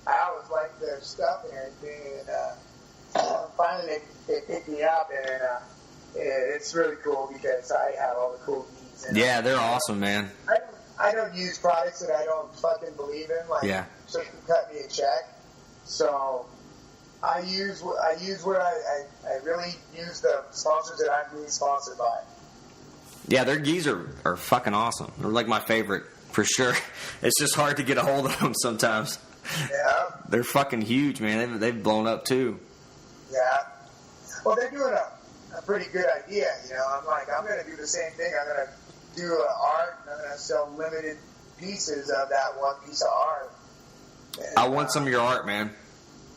I always liked their stuff and everything. And finally, they picked me up, and it's really cool because I have all the cool gis. Yeah, they're awesome, man. I don't use products that I don't fucking believe in, so you can cut me a check. So I really use the sponsors that I'm being sponsored by. Yeah, their gis are fucking awesome. They're my favorite for sure. It's just hard to get a hold of them sometimes. Yeah. They're fucking huge, man. They've blown up too. Yeah. Well, they're doing a pretty good idea, I'm like, I'm going to do the same thing. I'm going to do art, and I'm going to sell limited pieces of that one piece of art. And, I want some of your art, man.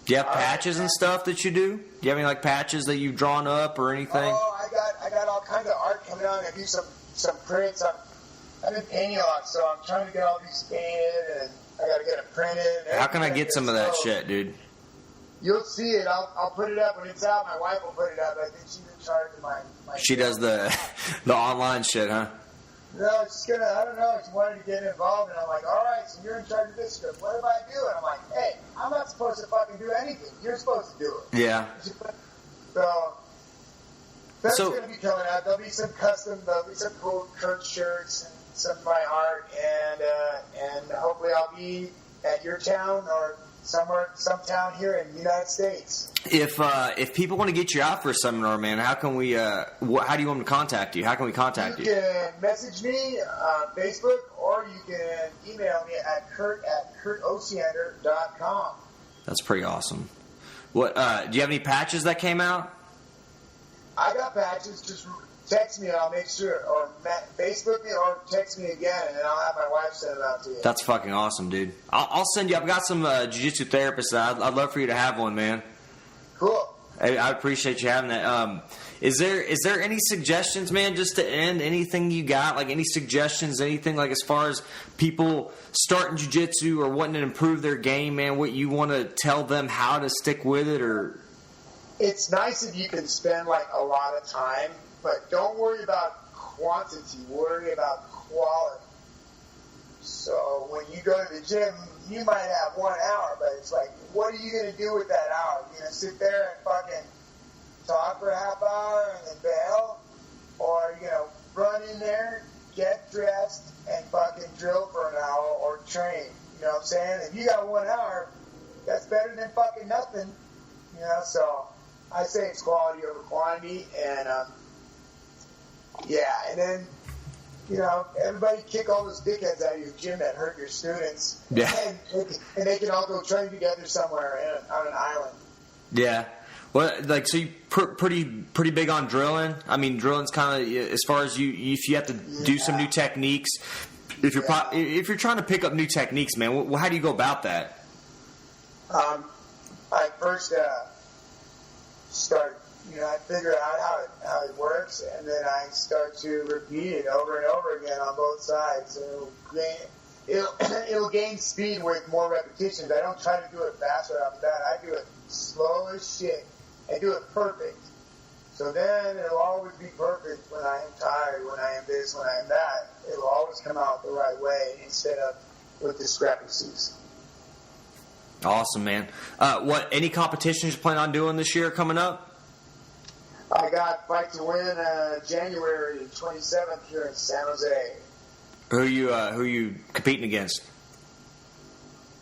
Do you have patches and stuff that you do? Do you have any like patches that you've drawn up or anything? Oh, I got all kinds of art coming out. I do some prints. I've been painting a lot, so I'm trying to get all these painted, and I got to get them printed. How can I get some of that shit, dude? You'll see it. I'll put it up when it's out. My wife will put it up. I think she's in charge of my She does the online shit, huh? No, she's gonna. I don't know. She wanted to get involved, and I'm like, all right. So you're in charge of this script. What if I do it? I'm like, hey, I'm not supposed to fucking do anything. You're supposed to do it. Yeah. So that's gonna be coming out. There'll be some cool Kurt shirts and some of my art, and hopefully I'll be at your town or some town here in the United States. If people want to get you out for a seminar, man, how can we? How do you want them to contact you? How can we contact you? You can message me on Facebook, or you can email me at kurt@kurtosiander.com. That's pretty awesome. What? Do you have any patches that came out? I got patches. Just text me, and I'll make sure, or Facebook me, or text me again, and then I'll have my wife send it out to you. That's fucking awesome, dude. I'll send you. I've got some Jiu-Jitsu therapists. I'd love for you to have one, man. Cool. I appreciate you having that. Is there any suggestions, man, just to end? Anything you got? Like any suggestions, anything like as far as people starting jiu-jitsu or wanting to improve their game, man, what you want to tell them how to stick with it? Or it's nice if you can spend like a lot of time, but don't worry about quantity, worry about quality. So when you go to the gym, you might have 1 hour, but it's like, what are you going to do with that hour? You going to sit there and fucking talk for a half hour and then bail? Or are you going to run in there, get dressed, and fucking drill for an hour or train? You know what I'm saying? If you got 1 hour, that's better than fucking nothing. You know, so I say it's quality over quantity. And, yeah, and then, you know, everybody kick all those dickheads out of your gym that hurt your students. Yeah. And they can all go train together somewhere on an island. Yeah. Well, like, so you pretty big on drilling? I mean, drilling's kind of, as far as if you have to do some new techniques, if you're trying to pick up new techniques, man, how do you go about that? I first start, you know, I figure out how it works, and then I start to repeat it over and over again on both sides. It'll gain speed with more repetitions. I don't try to do it fast right off the bat. I do it slow as shit and do it perfect. So then it'll always be perfect when I am tired, when I am this, when I am that. It'll always come out the right way instead of with discrepancies. Awesome, man. Any competitions you plan on doing this year coming up? I got Fight to Win January 27th here in San Jose. Who you competing against?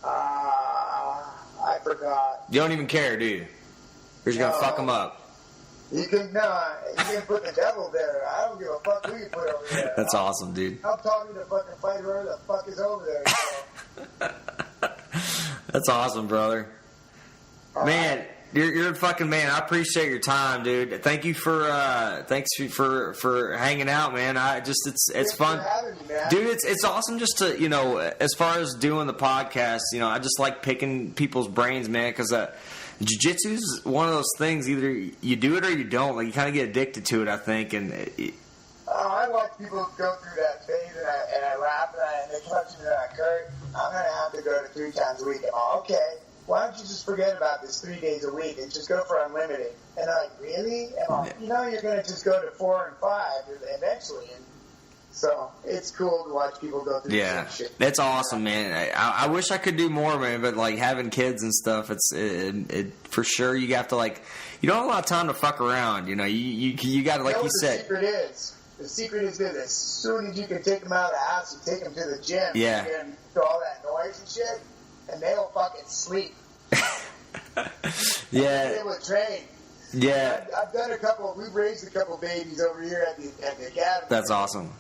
I forgot. You don't even care, do you? You're just gonna fuck them up. You can put the devil there. I don't give a fuck who you put over there. That's awesome, dude. I'm talking to fucking fight whoever the fuck is over there. So. That's awesome, brother. All man, right. You're a fucking man. I appreciate your time, dude. Thanks for hanging out, man. It's fun, for having me, man. dude. It's awesome just to, you know, as far as doing the podcast, you know, I just like picking people's brains, man, because jiu-jitsu is one of those things. Either you do it or you don't. Like, you kind of get addicted to it, I think. And I watch people go through that phase, and I laugh, and they come up to me like, Kurt, I'm gonna have to go to 3 times a week. Oh, okay. Why don't you just forget about this 3 days a week and just go for unlimited? And I'm like, really? And I'm like, you know, you're going to just go to 4 and 5 eventually. And so it's cool to watch people go through this shit. That's awesome, man. I wish I could do more, man, but like having kids and stuff, it's for sure. You have to, like, you don't have a lot of time to fuck around. You know, you got to, like you said. The secret is this: as soon as you can take them out of the house, you take them to the gym. Yeah. You can do all that noise and shit, and they'll fucking sleep. Yeah. They will train. Yeah. I've done we've raised a couple babies over here at the academy. That's awesome.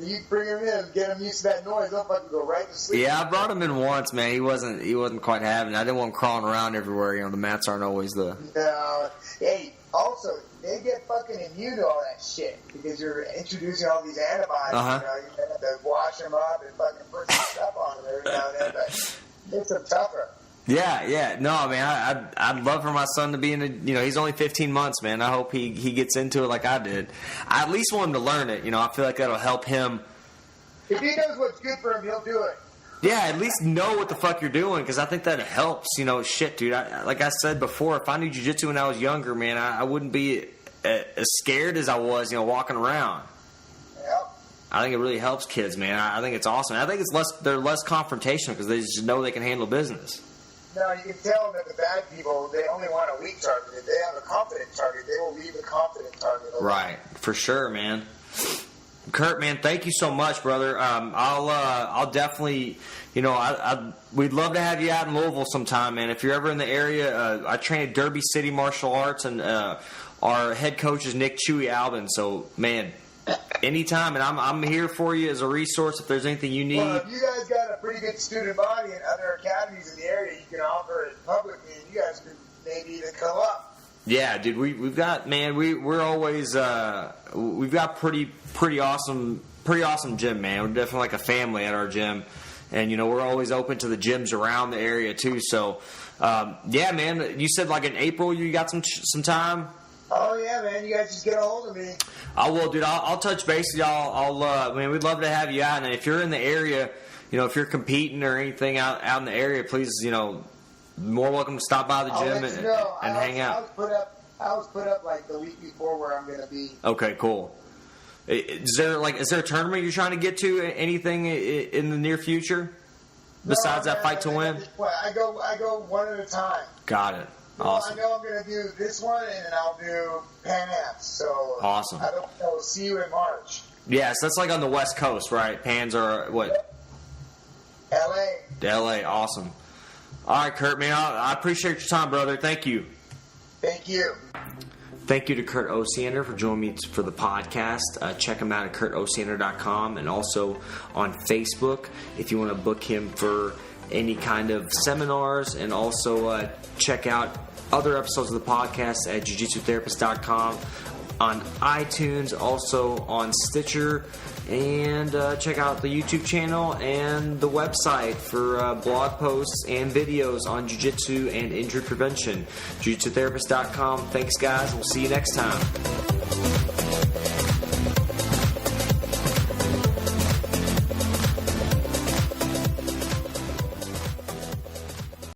You bring them in, get them used to that noise, they'll fucking go right to sleep. Yeah, I brought him in once, man. He wasn't quite having it. I didn't want him crawling around everywhere. You know, the mats aren't always the. No. Hey, also also, they get fucking immune to all that shit because you're introducing all these antibodies. Uh-huh. You know, you have to wash them up and fucking put some stuff on them every now and then, but it's some tougher. Yeah. No, I mean, I'd love for my son to be in a, you know, he's only 15 months, man. I hope he gets into it like I did. I at least want him to learn it. You know, I feel like that'll help him. If he knows what's good for him, he'll do it. Yeah, at least know what the fuck you're doing, because I think that helps. You know, shit, dude. Like I said before, if I knew jiu-jitsu when I was younger, man, I wouldn't be as scared as I was, you know, walking around. Yeah. I think it really helps kids, man. I think it's awesome. I think they're less confrontational because they just know they can handle business. No, you can tell that the bad people, they only want a weak target. If they have a confident target, they will leave a confident target alone. Right, for sure, man. Kurt, man, thank you so much, brother. I'll definitely, you know, we'd love to have you out in Louisville sometime, man. If you're ever in the area, I train at Derby City Martial Arts, and our head coach is Nick Chewy Albin. So, man, anytime, and I'm here for you as a resource if there's anything you need. Well, if you guys got a pretty good student body and other academies in the area, you can offer it publicly, and you guys could maybe even come up. Yeah, dude, we've got, man, we're always we've got pretty awesome gym, man. We're definitely like a family at our gym, and you know we're always open to the gyms around the area too. So, yeah, man, you said like in April you got some time. Oh yeah, man, you guys just get a hold of me. I will, dude. I'll touch base with y'all. Man, we'd love to have you out, and if you're in the area, you know, if you're competing or anything out in the area, please, you know. More welcome to stop by the gym and hang out. I was put up like the week before where I'm going to be. Okay, cool. Is there a tournament you're trying to get to? Anything in the near future besides that fight to win? I go one at a time. Got it. Awesome. Well, I know I'm going to do this one, and then I'll do Pan Ams. So awesome. I will see you in March. Yes, that's like on the West Coast, right? Pans are what? L.A. Awesome. All right, Kurt, man, I appreciate your time, brother. Thank you. Thank you. Thank you to Kurt Osiander for joining me for the podcast. Check him out at kurtosiander.com and also on Facebook if you want to book him for any kind of seminars. And also check out other episodes of the podcast at jiu-jitsutherapist.com, on iTunes, also on Stitcher. And check out the YouTube channel and the website for blog posts and videos on jiu-jitsu and injury prevention. jiu-jitsutherapist.com. Thanks, guys. We'll see you next time.